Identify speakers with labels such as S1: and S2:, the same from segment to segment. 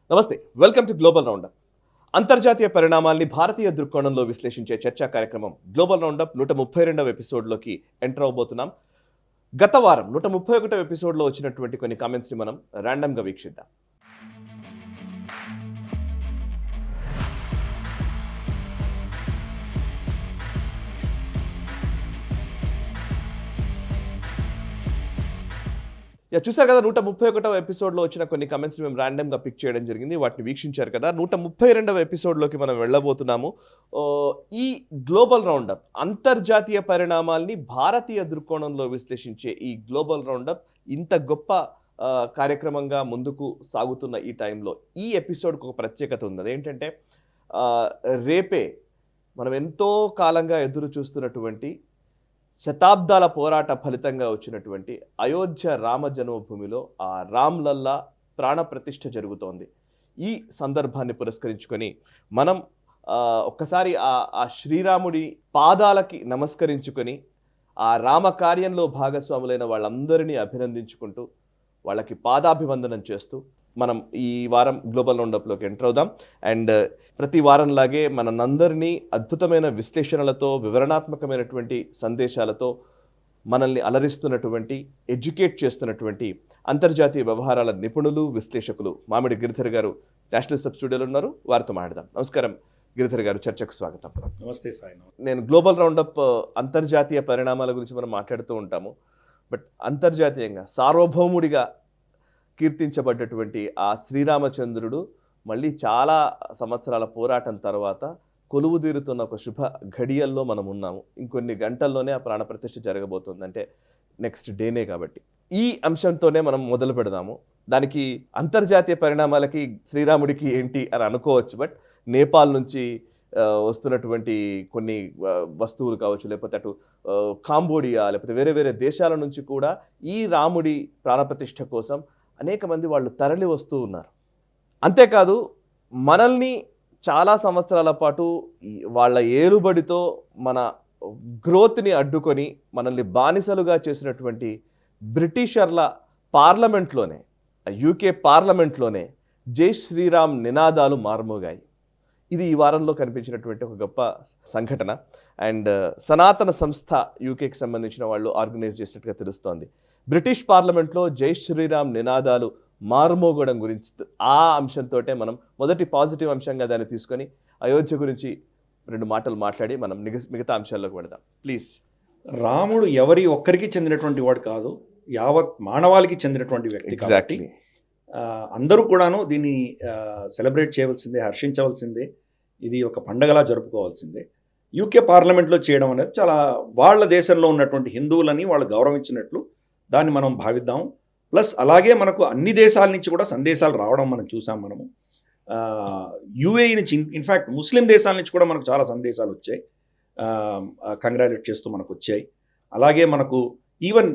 S1: నమస్తే, welcome to global roundup. అంతర్జాతీయ పరిణామాల్ని భారతీయ దృక్కోణంలో విశ్లేషించే చర్చా కార్యక్రమం గ్లోబల్ రౌండప్ 132వ ఎపిసోడ్లోకి ఎంటర్ అవబోతున్నాం. గత వారం 131వ ఎపిసోడ్లో వచ్చినటువంటి కొన్ని కామెంట్స్ని మనం ర్యాండమ్గా వీక్షిద్దాం. చూసారు కదా, 131వ ఎపిసోడ్లో వచ్చిన కొన్ని కమెంట్స్ని మేము ర్యాండమ్గా పిక్ చేయడం జరిగింది. వాటిని వీక్షించారు కదా. 132వ ఎపిసోడ్లోకి మనం వెళ్ళబోతున్నాము. ఈ గ్లోబల్ రౌండప్ అంతర్జాతీయ పరిణామాల్ని భారతీయ దృక్కోణంలో విశ్లేషించే ఈ గ్లోబల్ రౌండప్ ఇంత గొప్ప కార్యక్రమంగా ముందుకు సాగుతున్న ఈ టైంలో ఈ ఎపిసోడ్కి ఒక ప్రత్యేకత ఉంది. అదేంటంటే రేపే మనం ఎంతో కాలంగా ఎదురు చూస్తున్నటువంటి శతాబ్దాల పోరాట ఫలితంగా వచ్చినటువంటి అయోధ్య రామ జన్మభూమిలో ఆ రామ్లల్లా ప్రాణప్రతిష్ఠ జరుగుతోంది. ఈ సందర్భాన్ని పురస్కరించుకొని మనం ఒక్కసారి ఆ శ్రీరాముడి పాదాలకి నమస్కరించుకొని ఆ రామ కార్యంలో భాగస్వాములైన వాళ్ళందరినీ అభినందించుకుంటూ వాళ్ళకి పాదాభివందనం చేస్తూ మనం ఈ వారం గ్లోబల్ రౌండప్లోకి ఎంటర్ అవుదాం. అండ్ ప్రతి వారంలాగే మనందరినీ అద్భుతమైన విశ్లేషణలతో, వివరణాత్మకమైనటువంటి సందేశాలతో మనల్ని అలరిస్తున్నటువంటి, ఎడ్యుకేట్ చేస్తున్నటువంటి అంతర్జాతీయ వ్యవహారాల నిపుణులు, విశ్లేషకులు మామిడి గిరిధర్ గారు నేషనల్ సబ్ స్టూడియోలో ఉన్నారు. వారితో మాట్లాడదాం. నమస్కారం గిరిధర్ గారు, చర్చకు స్వాగతం.
S2: నమస్తే సాయి.
S1: నేను గ్లోబల్ రౌండప్ అంతర్జాతీయ పరిణామాల గురించి మనం మాట్లాడుతూ ఉంటాము. బట్ అంతర్జాతీయంగా సార్వభౌముడిగా కీర్తించబడ్డటువంటి ఆ శ్రీరామచంద్రుడు మళ్ళీ చాలా సంవత్సరాల పోరాటం తర్వాత కొలువు తీరుతున్న ఒక శుభ ఘడియల్లో మనం ఉన్నాము. ఇంకొన్ని గంటల్లోనే ఆ ప్రాణప్రతిష్ఠ జరగబోతుంది, అంటే నెక్స్ట్ డేనే. కాబట్టి ఈ అంశంతోనే మనం మొదలు పెడదాము. దానికి అంతర్జాతీయ పరిణామాలకి శ్రీరాముడికి ఏంటి అని అనుకోవచ్చు. బట్ నేపాల్ నుంచి వస్తున్నటువంటి కొన్ని వస్తువులు కావచ్చు, లేకపోతే అటు కాంబోడియా, లేకపోతే వేరే వేరే దేశాల నుంచి కూడా ఈ రాముడి ప్రాణప్రతిష్ఠ కోసం అనేక మంది వాళ్ళు తరలి వస్తూ ఉన్నారు. అంతేకాదు మనల్ని చాలా సంవత్సరాల పాటు వాళ్ళ ఏలుబడితో మన గ్రోత్ని అడ్డుకొని మనల్ని బానిసలుగా చేసినటువంటి బ్రిటిషర్ల పార్లమెంట్లోనే, యూకే పార్లమెంట్లోనే జై శ్రీరామ్ నినాదాలు మారుమోగాయి. ఇది ఈ వారంలో కనిపించినటువంటి ఒక గొప్ప సంఘటన. అండ్ సనాతన సంస్థ యూకేకి సంబంధించిన వాళ్ళు ఆర్గనైజ్ చేసినట్టుగా తెలుస్తోంది. బ్రిటిష్ పార్లమెంట్లో జై శ్రీరామ్ నినాదాలు మారుమోగడం గురించి ఆ అంశంతో మనం మొదటి పాజిటివ్ అంశంగా దాన్ని తీసుకొని అయోధ్య గురించి 2 మాటలు మాట్లాడి మనం మిగతా అంశాల్లోకి వెళదాం. ప్లీజ్.
S2: రాముడు ఎవరి ఒక్కరికి చెందినటువంటి వాడు కాదు, యావత్ మానవాళికి చెందినటువంటి వ్యక్తి.
S1: ఎగ్జాక్ట్లీ.
S2: అందరూ కూడాను దీన్ని సెలబ్రేట్ చేయవలసిందే, హర్షించవలసిందే, ఇది ఒక పండగలా జరుపుకోవాల్సిందే. యూకే పార్లమెంట్లో చేయడం అనేది చాలా వాళ్ళ దేశంలో ఉన్నటువంటి హిందువులని వాళ్ళు గౌరవించినట్లు దాన్ని మనం భావిద్దాం. ప్లస్ అలాగే మనకు అన్ని దేశాల నుంచి కూడా సందేశాలు రావడం మనం చూసాం. మనము యూఏఈ నుంచి, ఇన్ఫ్యాక్ట్ ముస్లిం దేశాల నుంచి కూడా మనకు చాలా సందేశాలు వచ్చాయి, కంగ్రాచులేట్ చేస్తూ మనకు వచ్చాయి. అలాగే మనకు ఈవెన్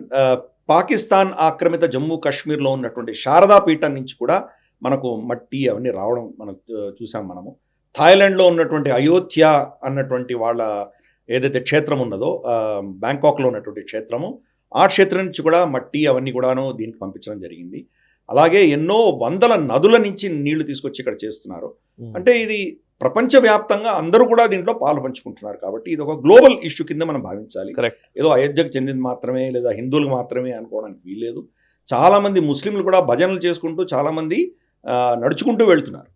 S2: పాకిస్తాన్ ఆక్రమిత జమ్మూ కాశ్మీర్లో ఉన్నటువంటి శారదా పీఠం నుంచి కూడా మనకు మట్టి అవన్నీ రావడం మనం చూసాం. మనము థాయిలాండ్లో ఉన్నటువంటి అయోధ్య అన్నటువంటి వాళ్ళ ఏదైతే క్షేత్రం ఉన్నదో, బ్యాంకాక్లో ఉన్నటువంటి క్షేత్రము, ఆ క్షేత్రం నుంచి కూడా మట్టి అవన్నీ కూడాను దీనికి పంపించడం జరిగింది. అలాగే ఎన్నో వందల నదుల నుంచి నీళ్లు తీసుకొచ్చి ఇక్కడ చేస్తున్నారు. అంటే ఇది ప్రపంచవ్యాప్తంగా అందరూ కూడా దీంట్లో పాలు పంచుకుంటున్నారు. కాబట్టి ఇది ఒక గ్లోబల్ ఇష్యూ కింద మనం భావించాలి. ఏదో అయోధ్యకు చెందింది మాత్రమే లేదా హిందువులకు మాత్రమే అనుకోవడానికి వీల్లేదు. చాలామంది ముస్లింలు కూడా భజనలు చేసుకుంటూ చాలామంది నడుచుకుంటూ వెళ్తున్నారు.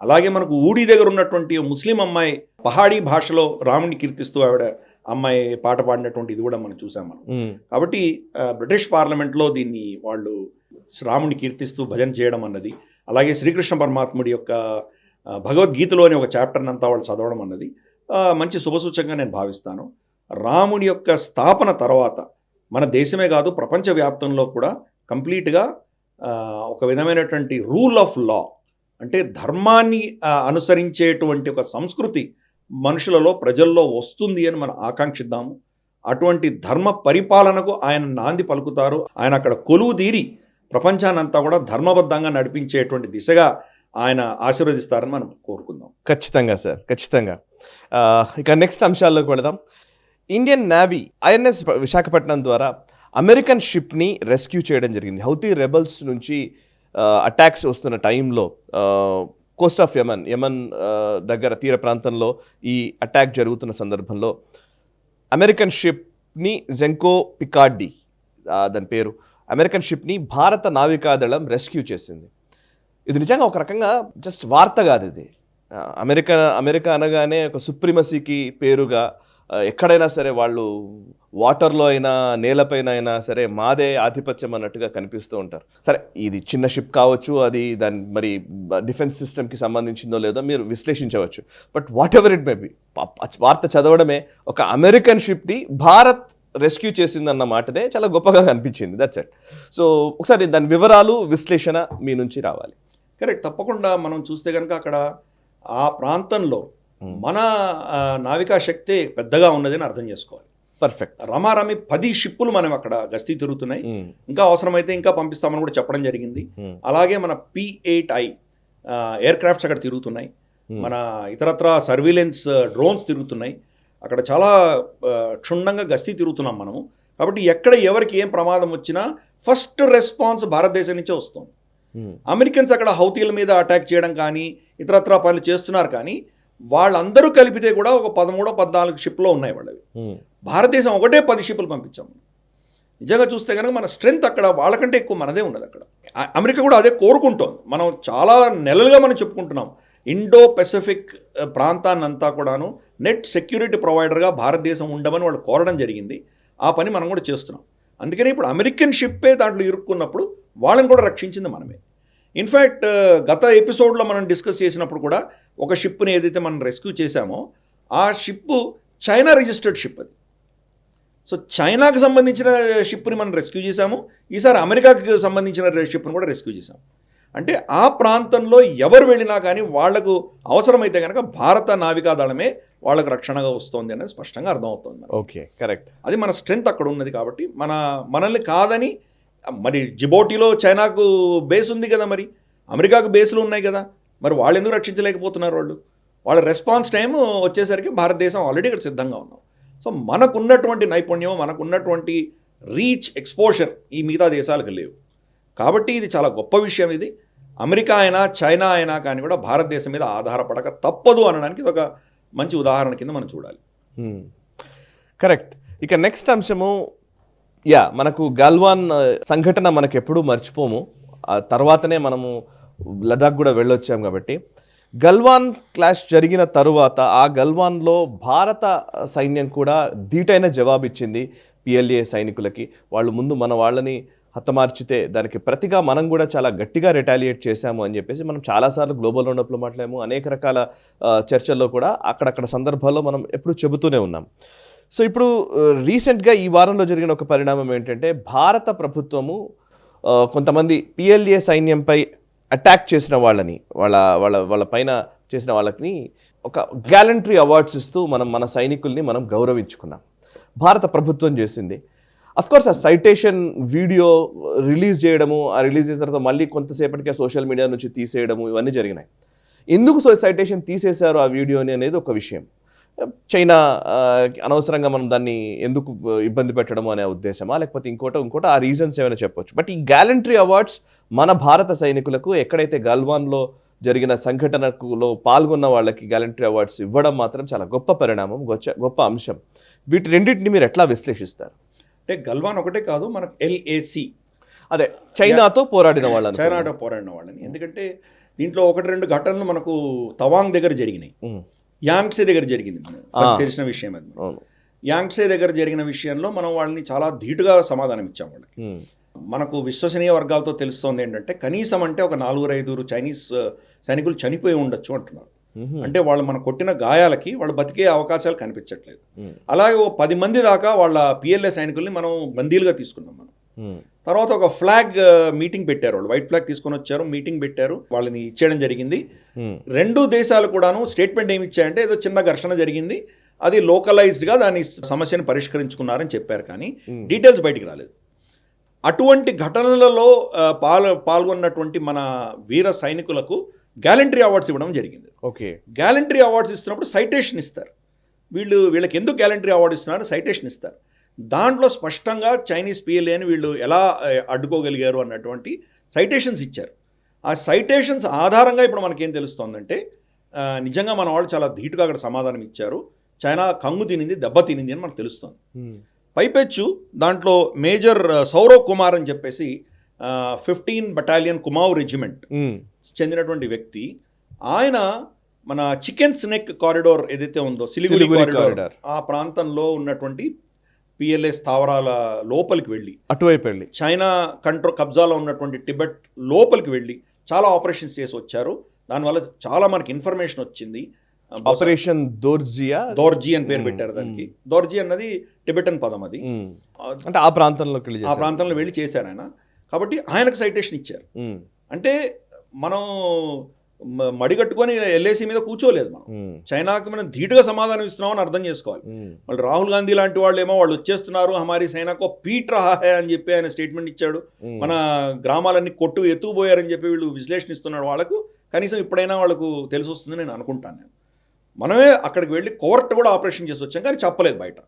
S2: అలాగే మనకు ఊడి దగ్గర ఉన్నటువంటి ముస్లిం అమ్మాయి పహాడీ భాషలో రాముడిని కీర్తిస్తూ ఆవిడ అమ్మాయి పాట పాడినటువంటి ఇది కూడా మనం చూసాం మనం. కాబట్టి బ్రిటిష్ పార్లమెంట్లో దీన్ని వాళ్ళు రాముడిని కీర్తిస్తూ భజన చేయడం అన్నది, అలాగే శ్రీకృష్ణ పరమాత్ముడి యొక్క భగవద్గీతలోని ఒక చాప్టర్ని అంతా వాళ్ళు చదవడం అన్నది మంచి శుభసూచకంగా నేను భావిస్తాను. రాముడి యొక్క స్థాపన తర్వాత మన దేశమే కాదు ప్రపంచవ్యాప్తంలో కూడా కంప్లీట్గా ఒక విధమైనటువంటి రూల్ ఆఫ్ లా, అంటే ధర్మాన్ని అనుసరించేటువంటి ఒక సంస్కృతి మనుషులలో, ప్రజల్లో వస్తుంది అని మనం ఆకాంక్షిద్దాము. అటువంటి ధర్మ పరిపాలనకు ఆయన నాంది పలుకుతారు. ఆయన అక్కడ కొలువు తీరి ప్రపంచాన్నంతా కూడా ధర్మబద్ధంగా నడిపించేటువంటి దిశగా ఆయన ఆశీర్వదిస్తారని మనం కోరుకుందాం.
S1: ఖచ్చితంగా సార్, ఖచ్చితంగా. ఇక నెక్స్ట్ అంశాల్లోకి వెళదాం. ఇండియన్ నేవీ ఐఎన్ఎస్ విశాఖపట్నం ద్వారా అమెరికన్ షిప్ని రెస్క్యూ చేయడం జరిగింది. హౌతీ రెబల్స్ నుంచి అటాక్స్ వస్తున్న టైంలో కోస్ట్ ఆఫ్ యమన్ దగ్గర తీర ప్రాంతంలో ఈ అటాక్ జరుగుతున్న సందర్భంలో అమెరికన్ షిప్ని జెంకో పికార్డి దాని పేరు, అమెరికన్ షిప్ని భారత నావికాదళం రెస్క్యూ చేసింది. ఇది నిజంగా ఒక రకంగా జస్ట్ వార్త కాదు ఇది. అమెరికా అనగానే ఒక సుప్రిమసీకి పేరుగా ఎక్కడైనా సరే వాళ్ళు వాటర్లో అయినా నేలపైన అయినా సరే మాదే ఆధిపత్యం అన్నట్టుగా కనిపిస్తూ ఉంటారు. సరే ఇది చిన్న షిప్ కావచ్చు, అది దాని మరి డిఫెన్స్ సిస్టమ్కి సంబంధించిందో లేదో మీరు విశ్లేషించవచ్చు. But what ever it may be, వార్త చదవడమే ఒక అమెరికన్ షిప్ని భారత్ రెస్క్యూ చేసిందన్న మాటనే చాలా గొప్పగా కనిపించింది. That's it. సో ఒకసారి దాని వివరాలు విశ్లేషణ మీ నుంచి రావాలి.
S2: కరెక్ట్, తప్పకుండా. మనం చూస్తే కనుక అక్కడ ఆ ప్రాంతంలో మన నావికా శక్తి పెద్దగా ఉన్నదని అర్థం చేసుకోవాలి.
S1: పర్ఫెక్ట్.
S2: రమారమి 10 షిప్పులు మనం అక్కడ గస్తీ తిరుగుతున్నాయి. ఇంకా అవసరమైతే ఇంకా పంపిస్తామని కూడా చెప్పడం జరిగింది. అలాగే మన P-8I ఎయిర్ క్రాఫ్ట్స్ అక్కడ తిరుగుతున్నాయి. మన ఇతరత్ర సర్వీలెన్స్ డ్రోన్స్ తిరుగుతున్నాయి. అక్కడ చాలా క్షుణ్ణంగా గస్తీ తిరుగుతున్నాం మనము. కాబట్టి ఎక్కడ ఎవరికి ఏం ప్రమాదం వచ్చినా ఫస్ట్ రెస్పాన్స్ భారతదేశం నుంచే వస్తుంది. అమెరికన్స్ అక్కడ హౌతీల మీద అటాక్ చేయడం కానీ ఇతరత్ర పనులు చేస్తున్నారు, కానీ వాళ్ళందరూ కలిపితే కూడా ఒక 13-14 షిప్లో ఉన్నాయి వాళ్ళవి. భారతదేశం ఒకటే 10 షిప్పులు పంపించాము. నిజంగా చూస్తే కనుక మన స్ట్రెంగ్త్ అక్కడ వాళ్ళకంటే ఎక్కువ మనదే ఉన్నది అక్కడ. అమెరికా కూడా అదే కోరుకుంటోంది. మనం చాలా నెలలుగా మనం చెప్పుకుంటున్నాం, ఇండో పెసిఫిక్ ప్రాంతాన్నంతా కూడాను నెట్ సెక్యూరిటీ ప్రొవైడర్గా భారతదేశం ఉండమని వాళ్ళు కోరడం జరిగింది. ఆ పని మనం కూడా చేస్తున్నాం. అందుకని ఇప్పుడు అమెరికన్ షిప్పే దాంట్లో ఇరుక్కున్నప్పుడు వాళ్ళని కూడా రక్షించింది మనమే. ఇన్ఫ్యాక్ట్ గత ఎపిసోడ్లో మనం డిస్కస్ చేసినప్పుడు కూడా ఒక షిప్ని ఏదైతే మనం రెస్క్యూ చేశామో ఆ షిప్ చైనా రిజిస్టర్డ్ షిప్ అది. సో చైనాకు సంబంధించిన షిప్ని మనం రెస్క్యూ చేశాము. ఈసారి అమెరికాకి సంబంధించిన షిప్ని కూడా రెస్క్యూ చేశాము. అంటే ఆ ప్రాంతంలో ఎవరు వెళ్ళినా కానీ వాళ్లకు అవసరమైతే కనుక భారత నావికాదళమే వాళ్ళకు రక్షణగా వస్తుంది అనేది స్పష్టంగా అర్థమవుతుంది.
S1: Okay, correct.
S2: అది మన స్ట్రెంగ్త్ అక్కడ ఉన్నది. కాబట్టి మనల్ని కాదని, మరి జిబోటీలో చైనాకు బేస్ ఉంది కదా, మరి అమెరికాకు బేస్లు ఉన్నాయి కదా, మరి వాళ్ళు ఎందుకు రక్షించలేకపోతున్నారు? వాళ్ళ రెస్పాన్స్ టైం వచ్చేసరికి భారతదేశం ఆల్రెడీ ఇక్కడ సిద్ధంగా ఉన్నాం. సో మనకున్నటువంటి నైపుణ్యం, మనకున్నటువంటి రీచ్, ఎక్స్పోజర్ ఈ మిగతా దేశాలకు లేవు. కాబట్టి ఇది చాలా గొప్ప విషయం. ఇది అమెరికా అయినా చైనా అయినా కానీ కూడా భారతదేశం మీద ఆధారపడక తప్పదు అనడానికి ఇది ఒక మంచి ఉదాహరణ కింద మనం చూడాలి.
S1: కరెక్ట్. ఇక నెక్స్ట్ అంశము, మనకు గల్వాన్ సంఘటన మనకు ఎప్పుడూ మర్చిపోము. ఆ తర్వాతనే మనము లడాక్ కూడా వెళ్ళొచ్చాం. కాబట్టి గల్వాన్ క్లాష్ జరిగిన తరువాత ఆ గల్వాన్లో భారత సైన్యం కూడా ధీటైన జవాబు ఇచ్చింది PLA సైనికులకి. వాళ్ళు ముందు మన వాళ్ళని హతమార్చితే దానికి ప్రతిగా మనం కూడా చాలా గట్టిగా రిటాలియేట్ చేశాము అని చెప్పేసి మనం చాలాసార్లు గ్లోబల్ రౌండప్లో మాట్లాడాము. అనేక రకాల చర్చల్లో కూడా అక్కడక్కడ సందర్భాల్లో మనం ఎప్పుడు చెబుతూనే ఉన్నాం. సో ఇప్పుడు రీసెంట్గా ఈ వారంలో జరిగిన ఒక పరిణామం ఏంటంటే, భారత ప్రభుత్వము కొంతమంది PLA సైన్యంపై అటాక్ చేసిన వాళ్ళని, వాళ్ళ పైన చేసిన వాళ్ళకి ఒక గ్యాలంటరీ అవార్డ్స్ ఇస్తూ మన సైనికుల్ని మనం గౌరవించుకున్నాం. భారత ప్రభుత్వం చేసింది. అఫ్కోర్స్ ఆ సైటేషన్ వీడియో రిలీజ్ చేయడము, ఆ రిలీజ్ చేసిన తర్వాత మళ్ళీ కొంతసేపటికి సోషల్ మీడియా నుంచి తీసేయడము, ఇవన్నీ జరిగినాయి. ఎందుకు సైటేషన్ తీసేశారు ఆ వీడియోని అనేది ఒక విషయం. చైనా అనవసరంగా మనం దాన్ని ఎందుకు ఇబ్బంది పెట్టడము అనే ఉద్దేశమా, లేకపోతే ఇంకోటి ఆ రీజన్స్ ఏమైనా చెప్పొచ్చు. బట్ ఈ గ్యాలంటరీ అవార్డ్స్ మన భారత సైనికులకు ఎక్కడైతే గల్వాన్లో జరిగిన సంఘటనలో పాల్గొన్న వాళ్ళకి గ్యాలంటరీ అవార్డ్స్ ఇవ్వడం మాత్రం చాలా గొప్ప పరిణామం, గొప్ప అంశం. వీటి రెండింటిని మీరు ఎట్లా విశ్లేషిస్తారు?
S2: అంటే గల్వాన్ ఒకటే కాదు, మనకు LAC,
S1: అదే చైనాతో పోరాడిన
S2: వాళ్ళని. ఎందుకంటే దీంట్లో 1-2 ఘటనలు మనకు తవాంగ్ దగ్గర జరిగినాయి, యాంగ్సే దగ్గర జరిగింది. తెలిసిన విషయం అది. యాంగ్సే దగ్గర జరిగిన విషయంలో మనం వాళ్ళని చాలా ధీటుగా సమాధానం ఇచ్చాం. వాళ్ళకి మనకు విశ్వసనీయ వర్గాలతో తెలుస్తోంది ఏంటంటే, కనీసం అంటే ఒక 4-5 చైనీస్ సైనికులు చనిపోయి ఉండొచ్చు అంటున్నారు. అంటే వాళ్ళు మనం కొట్టిన గాయాలకి వాళ్ళు బతికే అవకాశాలు కనిపించట్లేదు. అలాగే 10 మంది దాకా వాళ్ళ PLA సైనికుల్ని మనం బందీలుగా తీసుకున్నాం. మనం తర్వాత ఒక ఫ్లాగ్ మీటింగ్ పెట్టారు. వాళ్ళు వైట్ ఫ్లాగ్ తీసుకొని వచ్చారు, మీటింగ్ పెట్టారు, వాళ్ళని ఇచ్చేయడం జరిగింది. 2 దేశాలు కూడాను స్టేట్మెంట్ ఏమి ఇచ్చాయంటే, ఏదో చిన్న ఘర్షణ జరిగింది, అది లోకలైజ్డ్గా దాని సమస్యను పరిష్కరించుకున్నారని చెప్పారు, కానీ డీటెయిల్స్ బయటికి రాలేదు. అటువంటి ఘటనలలో పాల్గొన్నటువంటి మన వీర సైనికులకు గ్యాలంటరీ అవార్డ్స్ ఇవ్వడం జరిగింది.
S1: ఓకే,
S2: గ్యాలంటరీ అవార్డ్స్ ఇస్తున్నప్పుడు సైటేషన్ ఇస్తారు. వీళ్ళకి ఎందుకు గ్యాలంటరీ అవార్డు ఇస్తున్నారు? సైటేషన్ ఇస్తారు. దాంట్లో స్పష్టంగా చైనీస్ PLAని వీళ్ళు ఎలా అడ్డుకోగలిగారు అన్నటువంటి సైటేషన్స్ ఇచ్చారు. ఆ సైటేషన్స్ ఆధారంగా ఇప్పుడు మనకేం తెలుస్తోందంటే నిజంగా మన వాళ్ళు చాలా ధీటుగా అక్కడ సమాధానం ఇచ్చారు, చైనా కంగు తినింది, దెబ్బ తినింది అని మనకు తెలుస్తుంది. పైపెచ్చు దాంట్లో మేజర్ సౌరవ్ కుమార్ అని చెప్పేసి 15 బటాలియన్ కుమావ్ రెజిమెంట్ చెందినటువంటి వ్యక్తి, ఆయన మన చికెన్ స్నెక్ కారిడోర్ ఏదైతే ఉందో సిలిగురి కారిడోర్ ఆ ప్రాంతంలో ఉన్నటువంటి పిఎల్ఏ స్థావరాల లోపలికి వెళ్ళి
S1: అటువైపు వెళ్ళి
S2: చైనా కబ్జాలో ఉన్నటువంటి టిబెట్ లోపలికి వెళ్ళి చాలా ఆపరేషన్స్ చేసి వచ్చారు. దానివల్ల చాలా మనకి ఇన్ఫర్మేషన్ వచ్చింది.
S1: ఆపరేషన్
S2: దోర్జీ అని పేరు పెట్టారు దానికి. దోర్జీ అన్నది టిబెటన్ పదం, అది
S1: అంటే ఆ ప్రాంతంలో
S2: వెళ్ళి చేశారు ఆయన. కాబట్టి ఆయనకు సైటేషన్ ఇచ్చారు. అంటే మనం మడిగట్టుకొని ఎల్ఏసీ మీద కూర్చోలేదు, మనం చైనాకి మనం ధీటుగా సమాధానం ఇస్తున్నామని అర్థం చేసుకోవాలి. మళ్ళీ రాహుల్ గాంధీ లాంటి వాళ్ళు ఏమో వాళ్ళు వచ్చేస్తున్నారు, హమారీ సైనాకో పీట్ రహా హై అని చెప్పి ఆయన స్టేట్మెంట్ ఇచ్చాడు. మన గ్రామాలన్నీ ఎత్తుకుపోయారని చెప్పి వీళ్ళు విశ్లేషణ ఇస్తున్నాడు. వాళ్ళకు కనీసం ఇప్పుడైనా వాళ్ళకు తెలిసి వస్తుందని నేను అనుకుంటాను. మనమే అక్కడికి వెళ్ళి కోర్టు కూడా ఆపరేషన్ చేసి వచ్చాం, కానీ చెప్పలేదు బయట.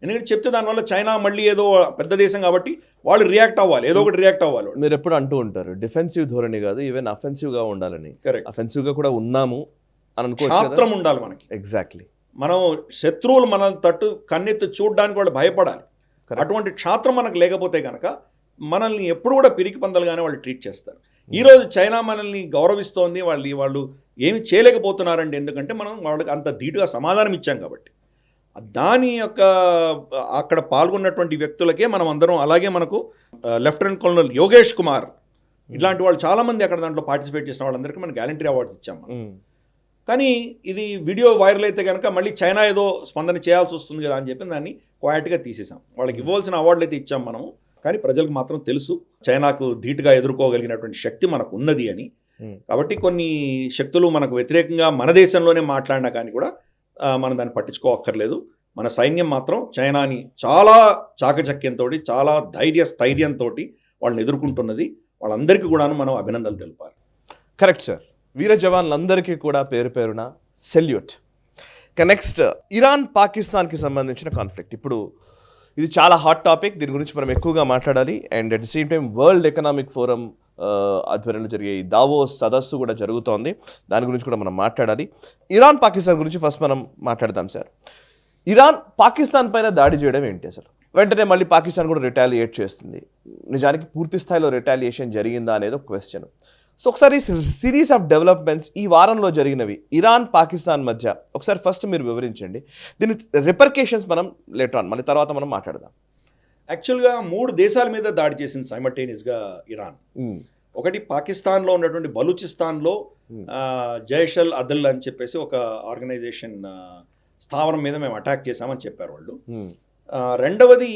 S2: ఎందుకంటే చెప్తే దానివల్ల చైనా మళ్ళీ ఏదో పెద్ద దేశం కాబట్టి వాళ్ళు రియాక్ట్ అవ్వాలి, ఏదో ఒకటి రియాక్ట్ అవ్వాలి.
S1: మీరు ఎప్పుడు అంటూ ఉంటారు డిఫెన్సివ్ ధోరణి కాదు, ఈవెన్ అఫెన్సివ్ గా ఉండాలని. అఫెన్సివ్ గా కూడా ఉన్నాము అని అనుకోవచ్చు,
S2: శాస్త్రం ఉండాలి మనకి.
S1: ఎగ్జాక్ట్లీ.
S2: మనం శత్రువులు మనల్ని తట్టు కన్నెత్తి చూడడానికి వాళ్ళు భయపడాలి. అటువంటి క్షాత్రం మనకు లేకపోతే కనుక మనల్ని ఎప్పుడు కూడా పిరికి పందలుగానే వాళ్ళు ట్రీట్ చేస్తారు. ఈరోజు చైనా మనల్ని గౌరవిస్తోంది, వాళ్ళు ఏమి చేయలేకపోతున్నారండి. ఎందుకంటే మనం వాళ్ళకి అంత ధీటుగా సమాధానం ఇచ్చాం కాబట్టి. దాని యొక్క అక్కడ పాల్గొన్నటువంటి వ్యక్తులకే మనం అందరం, అలాగే మనకు లెఫ్టినెంట్ కల్నల్ యోగేష్ కుమార్ ఇట్లాంటి వాళ్ళు చాలామంది అక్కడ దాంట్లో పార్టిసిపేట్ చేసిన వాళ్ళందరికీ మనం గ్యాలంటరీ అవార్డ్స్ ఇచ్చాం మనం. కానీ ఇది వీడియో వైరల్ అయితే కనుక మళ్ళీ చైనా ఏదో స్పందన చేయాల్సి వస్తుంది కదా అని చెప్పి దాన్ని క్వాయిట్గా తీసేసాం. వాళ్ళకి ఇవ్వాల్సిన అవార్డులు అయితే ఇచ్చాం మనము, కానీ ప్రజలకు మాత్రం తెలుసు చైనాకు ధీటుగా ఎదుర్కోగలిగినటువంటి శక్తి మనకు ఉన్నది అని. కాబట్టి కొన్ని శక్తులు మనకు వ్యతిరేకంగా మన దేశంలోనే మాట్లాడినా కానీ కూడా మనం దాన్ని పట్టించుకోక్కర్లేదు. మన సైన్యం మాత్రం చైనాని చాలా చాకచక్యంతో, చాలా స్థైర్యంతో వాళ్ళని ఎదుర్కొంటున్నది. వాళ్ళందరికీ కూడాను మనం అభినందనలు తెలపాలి.
S1: Correct sir. వీర జవాన్లందరికీ కూడా పేరు పేరున సెల్యూట్. నెక్స్ట్, ఇరాన్ పాకిస్తాన్కి సంబంధించిన కాన్ఫ్లిక్ట్. ఇప్పుడు ఇది చాలా హాట్ టాపిక్, దీని గురించి మనం ఎక్కువగా మాట్లాడాలి. And at the same time world economic forum ఆధ్వర్యంలో జరిగే ఈ దావోస్ సదస్సు కూడా జరుగుతోంది, దాని గురించి కూడా మనం మాట్లాడాలి. ఇరాన్ పాకిస్తాన్ గురించి ఫస్ట్ మనం మాట్లాడదాం సార్. ఇరాన్ పాకిస్తాన్ పైన దాడి చేయడం ఏంటి అసలు? వెంటనే మళ్ళీ పాకిస్తాన్ కూడా రిటాలియేట్ చేస్తుంది. నిజానికి పూర్తి స్థాయిలో రిటాలియేషన్ జరిగిందా అనేది ఒక క్వశ్చన్. సో ఒకసారి సిరీస్ ఆఫ్ డెవలప్మెంట్స్ ఈ వారంలో జరిగినవి ఇరాన్ పాకిస్తాన్ మధ్య ఒకసారి ఫస్ట్ మీరు వివరించండి. దీని రిపర్కేషన్స్ మనం లేటర్ ఆన్ మళ్ళీ తర్వాత మనం మాట్లాడదాం.
S2: యాక్చువల్గా 3 దేశాల మీద దాడి చేసింది సైమల్టేనియస్గా ఇరాన్. ఒకటి పాకిస్తాన్లో ఉన్నటువంటి బలూచిస్తాన్లో జైషల్ అదల్ అని చెప్పేసి ఒక ఆర్గనైజేషన్ స్థావరం మీద మేము అటాక్ చేశామని చెప్పారు వాళ్ళు. రెండవది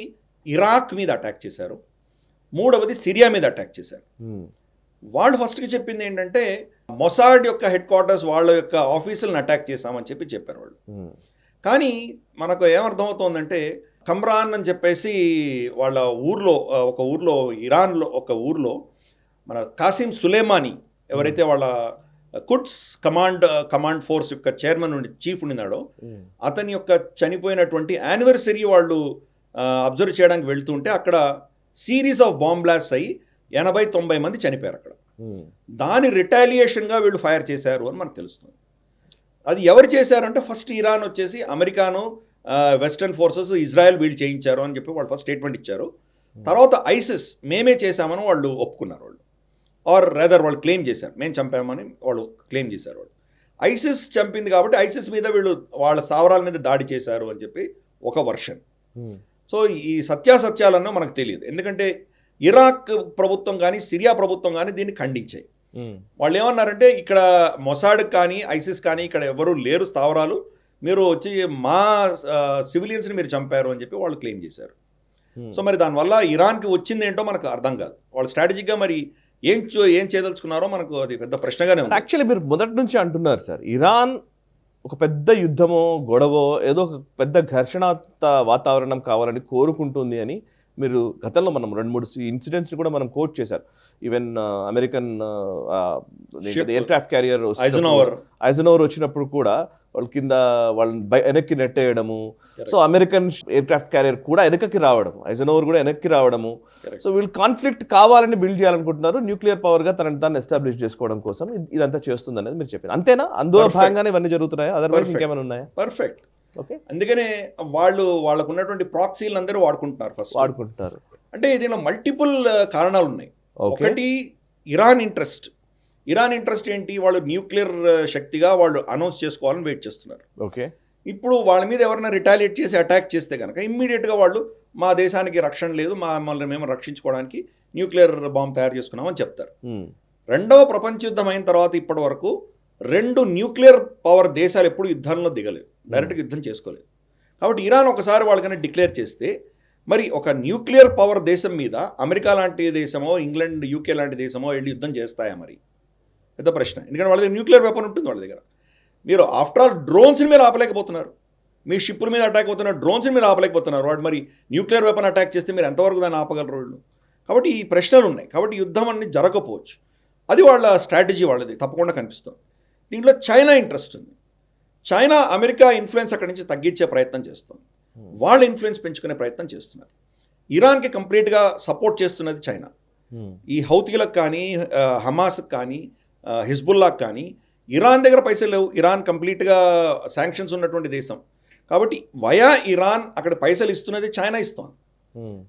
S2: ఇరాక్ మీద అటాక్ చేశారు. మూడవది సిరియా మీద అటాక్ చేశారు. వాళ్ళు ఫస్ట్కి చెప్పింది ఏంటంటే మొసాడ్ యొక్క హెడ్ క్వార్టర్స్, వాళ్ళ యొక్క ఆఫీసులను అటాక్ చేశామని చెప్పారు వాళ్ళు. కానీ మనకు ఏమర్థమవుతోందంటే కమ్రాన్ అని చెప్పేసి వాళ్ళ ఒక ఊర్లో ఇరాన్లో ఒక ఊర్లో మన కాసిం సులేమానీ ఎవరైతే వాళ్ళ కుడ్స్ కమాండ్ ఫోర్స్ యొక్క చైర్మన్ చీఫ్ ఉండినాడో అతని యొక్క చనిపోయినటువంటి యానివర్సరీ వాళ్ళు అబ్జర్వ్ చేయడానికి వెళ్తుంటే అక్కడ సిరీస్ ఆఫ్ బాంబ్ బ్లాస్ట్ అయ్యి 80-90 మంది చనిపోయారు అక్కడ. దాని రిటాలియేషన్గా వీళ్ళు ఫైర్ చేశారు అని మనకు తెలుస్తుంది. అది ఎవరు చేశారంటే ఫస్ట్ ఇరాన్ వచ్చేసి అమెరికాను, వెస్టర్న్ ఫోర్సెస్, ఇజ్రాయెల్ వీళ్ళు చేయించారు అని చెప్పి వాళ్ళు ఫస్ట్ స్టేట్మెంట్ ఇచ్చారు. తర్వాత ఐసిస్ మేమే చేశామని వాళ్ళు ఒప్పుకున్నారు. వాళ్ళు ఆర్ రేదర్ వాళ్ళు క్లెయిమ్ చేశారు, మేము చంపామని వాళ్ళు క్లెయిమ్ చేశారు. వాళ్ళు ఐసిస్ చంపింది కాబట్టి ఐసిస్ మీద వీళ్ళు వాళ్ళ స్థావరాల మీద దాడి చేశారు అని చెప్పి ఒక వర్షన్. సో ఈ సత్యాసత్యాలన్నో మనకు తెలియదు. ఎందుకంటే ఇరాక్ ప్రభుత్వం కానీ సిరియా ప్రభుత్వం కానీ దీన్ని ఖండించాయి. వాళ్ళు ఏమన్నారంటే ఇక్కడ మొసాడ్ కానీ ఐసిస్ కానీ ఇక్కడ ఎవరు లేరు స్థావరాలు, మీరు వచ్చి మా సివిలియన్స్ని మీరు చంపారు అని చెప్పి వాళ్ళు క్లెయిమ్ చేశారు. సో మరి దానివల్ల ఇరాన్కి వచ్చింది ఏంటో మనకు అర్థం కాదు. వాళ్ళు స్ట్రాటజిక్గా మరి ఏం చేయదలుచుకున్నారో మనకు అది పెద్ద ప్రశ్నగానే ఉంది.
S1: యాక్చువల్లీ మీరు మొదటి నుంచి అంటున్నారు సార్, ఇరాన్ ఒక పెద్ద యుద్ధమో గొడవో ఏదో ఒక పెద్ద ఘర్షణాత్మక వాతావరణం కావాలని కోరుకుంటుంది అని మీరు గతంలో మనం 2-3 ఇన్సిడెంట్స్ని కూడా మనం కోట్ చేశారు. Even American aircraft carrier Eisenhower వచ్చినప్పుడు కూడా వాళ్ళ కింద వాళ్ళని వెనక్కి నెట్టేయడము. So American aircraft carrier కూడా వెనక్కి రావడము, ఐజనోవర్ కూడా వెనక్కి రావడము. సో వీళ్ళు కాన్ఫ్లిక్ట్ కావాలని బిల్డ్ చేయాలనుకుంటున్నారు, న్యూక్లియర్ పవర్ గా తనని ఎస్టాబ్లిష్ చేసుకోవడం కోసం ఇదంతా చేస్తుంది అనేది మీరు చెప్పారు. అంతేనా? అందులో భాగంగానే ఇవన్నీ జరుగుతున్నాయా? అదర్వైజ్ ఇంకేమైనా ఉన్నాయా?
S2: పర్ఫెక్ట్.
S1: ఓకే,
S2: అందుకనే వాళ్ళకు ఉన్నటువంటి ప్రాక్సీలు అందరూ వాడుకుంటున్నారు. అంటే దీనిలో మల్టిపుల్ కారణాలు ఉన్నాయి. ఒకటి ఇరాన్ ఇంట్రెస్ట్ ఏంటి? వాళ్ళు న్యూక్లియర్ శక్తిగా వాళ్ళు అనౌన్స్ చేసుకోవాలని వెయిట్ చేస్తున్నారు.
S1: ఓకే,
S2: ఇప్పుడు వాళ్ళ మీద ఎవరైనా రిటాలియేట్ చేసి అటాక్ చేస్తే కనుక ఇమ్మీడియట్గా వాళ్ళు మా దేశానికి రక్షణ లేదు, మమ్మల్ని మేము రక్షించుకోవడానికి న్యూక్లియర్ బాంబ్ తయారు చేసుకున్నామని చెప్తారు. రెండవ ప్రపంచ యుద్ధం అయిన తర్వాత ఇప్పటి వరకు 2 న్యూక్లియర్ పవర్ దేశాలు ఎప్పుడు యుద్ధంలో దిగలేదు, డైరెక్ట్గా యుద్ధం చేసుకోలేదు. కాబట్టి ఇరాన్ ఒకసారి వాళ్ళకన్నా డిక్లేర్ చేస్తే మరి ఒక న్యూక్లియర్ పవర్ దేశం మీద అమెరికా లాంటి దేశమో, ఇంగ్లాండ్, యూకే లాంటి దేశమో వెళ్ళి యుద్ధం చేస్తాయా? మరి పెద్ద ప్రశ్న. ఎందుకంటే వాళ్ళ దగ్గర న్యూక్లియర్ వెపన్ ఉంటుంది వాళ్ళ దగ్గర. మీరు ఆఫ్టర్ ఆల్ డ్రోన్స్ని మీరు ఆపలేకపోతున్నారు, మీ షిప్పుల మీద అటాక్ అవుతున్న డ్రోన్స్ని మీరు ఆపలేకపోతున్నారు. వాడు మరి న్యూక్లియర్ వెపన్ అటాక్ చేస్తే మీరు ఎంతవరకు దాన్ని ఆపగలరు వీళ్ళు? కాబట్టి ఈ ప్రశ్నలు ఉన్నాయి. కాబట్టి యుద్ధం అన్ని జరగకపోవచ్చు. అది వాళ్ళ స్ట్రాటజీ, వాళ్ళది తప్పకుండా కనిపిస్తుంది. దీంట్లో చైనా ఇంట్రెస్ట్ ఉంది. చైనా అమెరికా ఇన్ఫ్లుయెన్స్ అక్కడి నుంచి తగ్గించే ప్రయత్నం చేస్తుంది, వాళ్ళ ఇన్ఫ్లుయెన్స్ పెంచుకునే ప్రయత్నం చేస్తున్నారు. ఇరాన్కి కంప్లీట్గా సపోర్ట్ చేస్తున్నది చైనా. ఈ హౌతీలకు కానీ, హమాస్కి కానీ, హిజ్బుల్లాకి కానీ ఇరాన్ దగ్గర పైసలు లేవు. ఇరాన్ కంప్లీట్గా శాంక్షన్స్ ఉన్నటువంటి దేశం. కాబట్టి వయా ఇరాన్ అక్కడ పైసలు ఇస్తున్నది చైనా ఇస్తోంది.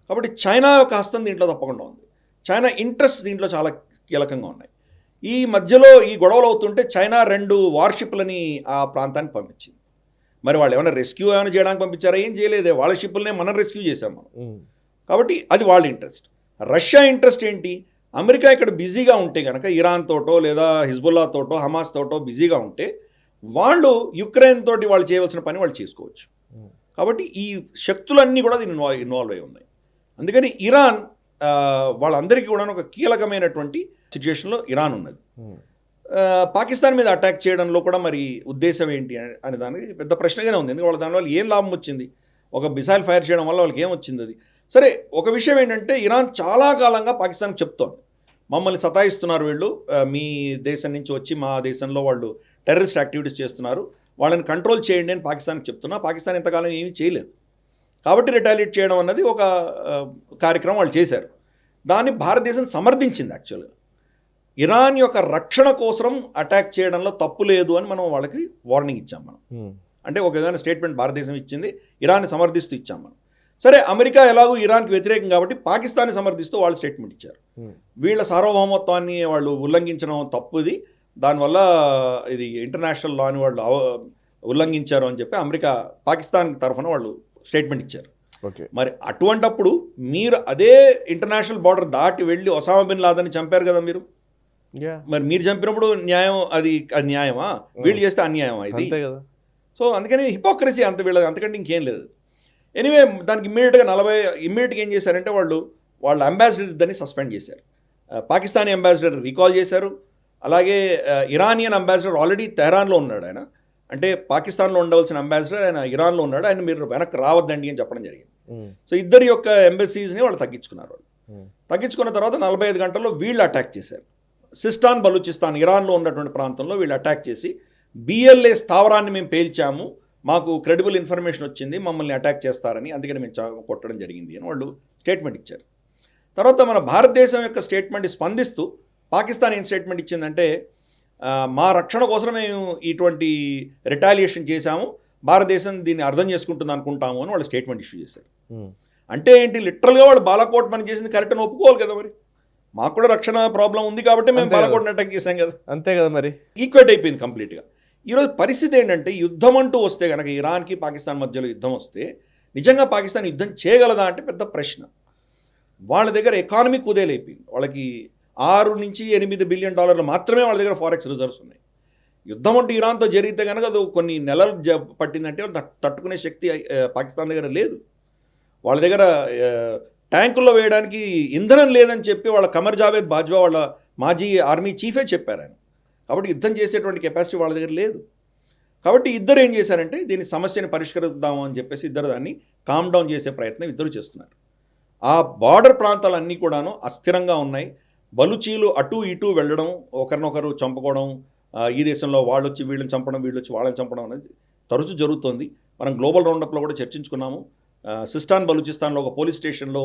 S2: కాబట్టి చైనా యొక్క హస్తం దీంట్లో తప్పకుండా ఉంది. చైనా ఇంట్రెస్ట్ దీంట్లో చాలా కీలకంగా ఉన్నాయి. ఈ మధ్యలో ఈ గొడవలు అవుతుంటే చైనా 2 వార్షిప్లని ఆ ప్రాంతానికి పంపించింది. మరి వాళ్ళు ఏమైనా రెస్క్యూ ఏమైనా చేయడానికి పంపించారా? ఏం చేయలేదే, వాళ్ళ షిప్పులనే మనం రెస్క్యూ చేసాం మనం. కాబట్టి అది వాళ్ళ ఇంట్రెస్ట్. రష్యా ఇంట్రెస్ట్ ఏంటి? అమెరికా ఇక్కడ బిజీగా ఉంటే కనుక ఇరాన్ తోటో లేదా హిజ్బుల్లా తోటో హమాస్ తోటో బిజీగా ఉంటే వాళ్ళు యుక్రెయిన్ తోటి వాళ్ళు చేయవలసిన పని వాళ్ళు చేసుకోవచ్చు. కాబట్టి ఈ శక్తులన్నీ కూడా దీన్ని ఇన్వాల్వ్ అయి ఉన్నాయి. అందుకని ఇరాన్ వాళ్ళందరికీ కూడా ఒక కీలకమైనటువంటి సిచ్యుయేషన్లో ఇరాన్ ఉన్నది. పాకిస్తాన్ మీద అటాక్ చేయడంలో కూడా మరి ఉద్దేశం ఏంటి అనే దానికి పెద్ద ప్రశ్నగానే ఉంది. ఎందుకంటే వాళ్ళ దానివల్ల ఏం లాభం వచ్చింది? ఒక మిసైల్ ఫైర్ చేయడం వల్ల వాళ్ళకి ఏం వచ్చింది? అది సరే. ఒక విషయం ఏంటంటే ఇరాన్ చాలా కాలంగా పాకిస్తాన్కి చెప్తోంది, మమ్మల్ని సతాయిస్తున్నారు వీళ్ళు, మీ దేశం నుంచి వచ్చి మా దేశంలో వాళ్ళు టెర్రరిస్ట్ యాక్టివిటీస్ చేస్తున్నారు, వాళ్ళని కంట్రోల్ చేయండి అని పాకిస్తాన్కి చెప్తున్నా. పాకిస్తాన్ ఇంతకాలం ఏమీ చేయలేదు. కాబట్టి రిటాలియేట్ చేయడం అన్నది ఒక కార్యక్రమం వాళ్ళు చేశారు. దాన్ని భారతదేశం సమర్థించింది. యాక్చువల్గా ఇరాన్ యొక్క రక్షణ కోసం అటాక్ చేయడంలో తప్పు లేదు అని మనం వాళ్ళకి వార్నింగ్ ఇచ్చాం మనం. అంటే ఒక విధమైన స్టేట్మెంట్ భారతదేశం ఇచ్చింది, ఇరాన్ని సమర్థిస్తూ ఇచ్చాం మనం. సరే, అమెరికా ఎలాగో ఇరాన్కి వ్యతిరేకం కాబట్టి పాకిస్తాన్ని సమర్థిస్తూ వాళ్ళు స్టేట్మెంట్ ఇచ్చారు. వీళ్ళ సార్వభౌమత్వాన్ని వాళ్ళు ఉల్లంఘించడం తప్పుది, దానివల్ల ఇది ఇంటర్నేషనల్ లాని వాళ్ళు ఉల్లంఘించారు అని చెప్పి అమెరికా పాకిస్తాన్ తరఫున వాళ్ళు స్టేట్మెంట్ ఇచ్చారు. మరి అటువంటప్పుడు మీరు అదే ఇంటర్నేషనల్ బార్డర్ దాటి వెళ్ళి ఒసామా బిన్ లాదెన్ని చంపారు కదా మీరు. మరి మీరు చంపినప్పుడు న్యాయం, అది న్యాయమా? వీళ్ళు చేస్తే అన్యాయమా ఇది? సో అందుకని హిపోక్రసీ అంత వీళ్ళది, అంతకంటే ఇంకేం లేదు. ఎనీవే, దానికి ఇమ్మీడియట్గా ఏం చేశారంటే వాళ్ళ అంబాసిడర్ దాన్ని సస్పెండ్ చేశారు. పాకిస్తానీ అంబాసిడర్ రీకాల్ చేశారు. అలాగే ఇరానియన్ అంబాసిడర్ ఆల్రెడీ తెహరాన్లో ఉన్నాడు. ఆయన అంటే పాకిస్తాన్లో ఉండవలసిన అంబాసిడర్ ఆయన ఇరాన్లో ఉన్నాడు. ఆయన మీరు వెనక్కి రావద్దండి అని చెప్పడం జరిగింది. సో ఇద్దరి యొక్క ఎంబసీస్ని వాళ్ళు తగ్గించుకున్నారు. తగ్గించుకున్న తర్వాత 45 గంటల్లో వీళ్ళు అటాక్ చేశారు. సిస్టాన్ బలూచిస్తాన్ ఇరాన్లో ఉన్నటువంటి ప్రాంతంలో వీళ్ళు అటాక్ చేసి BLA స్థావరాన్ని మేము పేల్చాము, మాకు క్రెడిబుల్ ఇన్ఫర్మేషన్ వచ్చింది, మమ్మల్ని అటాక్ చేస్తారని, అందుకని మేము కొట్టడం జరిగింది అని వాళ్ళు స్టేట్మెంట్ ఇచ్చారు. తర్వాత మన భారతదేశం యొక్క స్టేట్మెంట్ స్పందిస్తూ పాకిస్తాన్ ఏం స్టేట్మెంట్ ఇచ్చిందంటే, మా రక్షణ కోసం మేము ఇటువంటి రిటాలియేషన్ చేశాము, భారతదేశం దీన్ని అర్థం చేసుకుంటుంది అనుకుంటాము అని వాళ్ళు స్టేట్మెంట్ ఇష్యూ చేశారు. అంటే ఏంటి? లిటరల్గా వాళ్ళు బాలాకోట్ పని చేసింది కరెక్ట్ అని ఒప్పుకోవాలి కదా. మరి మాకు కూడా రక్షణ ప్రాబ్లం ఉంది కాబట్టి మేము బాలాకోట్ని అటాక్ చేశాం కదా. అంతే కదా. మరి ఈక్వేట్ అయిపోయింది కంప్లీట్గా. ఈరోజు పరిస్థితి ఏంటంటే, యుద్ధం అంటూ వస్తే కనుక ఇరాన్కి పాకిస్తాన్ మధ్యలో యుద్ధం వస్తే నిజంగా పాకిస్తాన్ యుద్ధం చేయగలదా అంటే పెద్ద ప్రశ్న. వాళ్ళ దగ్గర ఎకానమీ కుదేలైపోయింది. వాళ్ళకి $6 నుంచి $8 బిలియన్ మాత్రమే వాళ్ళ దగ్గర ఫారెక్స్ రిజర్వ్స్ ఉన్నాయి. యుద్ధం అంటూ ఇరాన్తో జరిగితే కనుక అది కొన్ని నెలలు పట్టిందంటే తట్టుకునే శక్తి పాకిస్తాన్ దగ్గర లేదు. వాళ్ళ దగ్గర ట్యాంకుల్లో వేయడానికి ఇంధనం లేదని చెప్పి వాళ్ళ కమర్ జావేద్ బాజ్వా వాళ్ళ మాజీ ఆర్మీ చీఫే చెప్పారు ఆయన. కాబట్టి యుద్ధం చేసేటువంటి కెపాసిటీ వాళ్ళ దగ్గర లేదు. కాబట్టి ఇద్దరు ఏం చేశారంటే, దీని సమస్యని పరిష్కరిద్దాము అని చెప్పేసి ఇద్దరు దాన్ని కామ్ డౌన్ చేసే ప్రయత్నం ఇద్దరు చేస్తున్నారు. ఆ బార్డర్ ప్రాంతాలన్నీ కూడాను అస్థిరంగా ఉన్నాయి. బలుచీలు అటు ఇటు వెళ్ళడం, ఒకరినొకరు చంపుకోవడం, ఈ దేశంలో వాళ్ళు వచ్చి వీళ్ళని చంపడం, వీళ్ళు వచ్చి వాళ్ళని చంపడం అనేది తరచూ జరుగుతోంది. మనం గ్లోబల్ రౌండప్లో కూడా చర్చించుకున్నాము. సిస్టాన్ బలూచిస్తాన్లో ఒక పోలీస్ స్టేషన్లో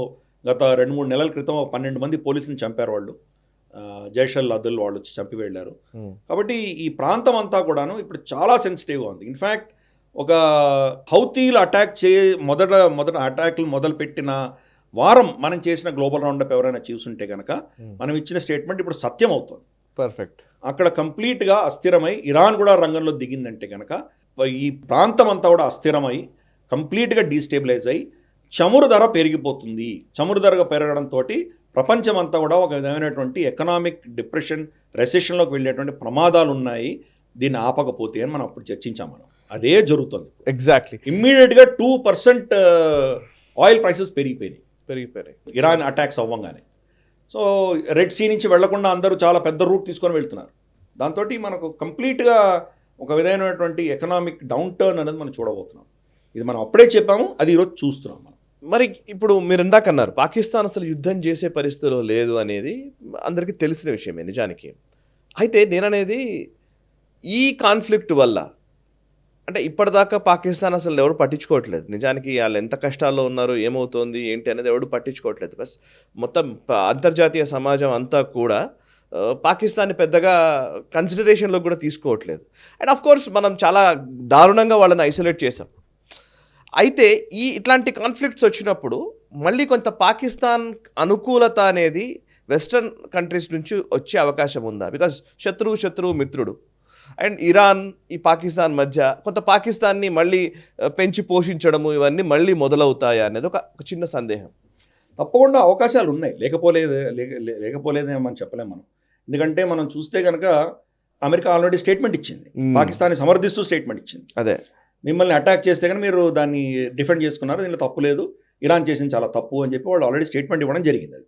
S2: గత 2-3 నెలల క్రితం 12 మంది పోలీసులను చంపారు వాళ్ళు. జైషల్ అదుల్ వాళ్ళు వచ్చి చంపి వెళ్ళారు. కాబట్టి ఈ ప్రాంతం అంతా కూడాను ఇప్పుడు చాలా సెన్సిటివ్గా ఉంది. ఇన్ఫ్యాక్ట్ ఒక హౌతీలు మొదట అటాక్లు మొదలుపెట్టిన వారం మనం చేసిన గ్లోబల్ రౌండప్ ఎవరైనా చూసుంటే కనుక మనం ఇచ్చిన స్టేట్మెంట్ ఇప్పుడు సత్యం అవుతుంది.
S1: పర్ఫెక్ట్.
S2: అక్కడ కంప్లీట్గా అస్థిరమై ఇరాన్ కూడా రంగంలో దిగిందంటే కనుక ఈ ప్రాంతం అంతా కూడా అస్థిరమై కంప్లీట్గా డీస్టేబిలైజ్ అయ్యి చమురు ధర పెరిగిపోతుంది. చమురు ధర పెరగడంతో ప్రపంచం అంతా కూడా ఒక విధమైనటువంటి ఎకనామిక్ డిప్రెషన్, రెసెషన్లోకి వెళ్ళేటువంటి ప్రమాదాలు ఉన్నాయి దీన్ని ఆపకపోతే అని మనం అప్పుడు చర్చించాం. మనం అదే జరుగుతుంది
S1: ఎగ్జాక్ట్లీ.
S2: ఇమ్మీడియట్గా 2% ఆయిల్ ప్రైసెస్ పెరిగిపోయినాయి ఇరాన్ అటాక్స్ అవ్వంగానే. సో రెడ్ సీ నుంచి వెళ్లకుండా అందరూ చాలా పెద్ద రూట్ తీసుకొని వెళ్తున్నారు. దాంతో మనకు కంప్లీట్గా ఒక విధమైనటువంటి ఎకనామిక్ డౌన్ టర్న్ అనేది మనం చూడబోతున్నాం. ఇది మనం అప్పుడే చెప్పాము, అది ఈరోజు చూస్తున్నాం మనం.
S1: మరి ఇప్పుడు మీరు ఇందాక అన్నారు పాకిస్తాన్ అసలు యుద్ధం చేసే పరిస్థితిలో లేదు అనేది అందరికీ తెలిసిన విషయమే నిజానికి. అయితే నేననేది ఈ కాన్ఫ్లిక్ట్ వల్ల అంటే ఇప్పటిదాకా పాకిస్తాన్ అసలు ఎవరు పట్టించుకోవట్లేదు. నిజానికి వాళ్ళు ఎంత కష్టాల్లో ఉన్నారు, ఏమవుతోంది ఏంటి అనేది ఎవరు పట్టించుకోవట్లేదు. బస్ మొత్తం అంతర్జాతీయ సమాజం అంతా కూడా పాకిస్తాన్ని పెద్దగా కన్సిడరేషన్లో కూడా తీసుకోవట్లేదు. అండ్ ఆఫ్ కోర్స్ మనం చాలా దారుణంగా వాళ్ళని ఐసోలేట్ చేసాం. అయితే ఇట్లాంటి కాన్ఫ్లిక్ట్స్ వచ్చినప్పుడు మళ్ళీ కొంత పాకిస్తాన్ అనుకూలత అనేది వెస్ట్రన్ కంట్రీస్ నుంచి వచ్చే అవకాశం ఉందా? బికాజ్ శత్రువు మిత్రుడు. అండ్ ఇరాన్ ఈ పాకిస్తాన్ మధ్య కొంత పాకిస్తాన్ని మళ్ళీ పెంచి పోషించడము ఇవన్నీ మళ్ళీ మొదలవుతాయా అనేది ఒక చిన్న సందేహం.
S2: తప్పకుండా అవకాశాలు ఉన్నాయి, లేకపోలేదే మనం చెప్పలేము మనం. ఎందుకంటే మనం చూస్తే కనుక అమెరికా ఆల్రెడీ స్టేట్మెంట్ ఇచ్చింది, పాకిస్తాన్ని సమర్థిస్తూ స్టేట్మెంట్ ఇచ్చింది.
S1: అదే
S2: మిమ్మల్ని అటాక్ చేస్తే కానీ మీరు దాన్ని డిఫెండ్ చేసుకున్నారు, దీనిలో తప్పు లేదు, ఇరాన్ చేసింది చాలా తప్పు అని చెప్పి వాళ్ళు ఆల్రెడీ స్టేట్మెంట్ ఇవ్వడం జరిగింది. అది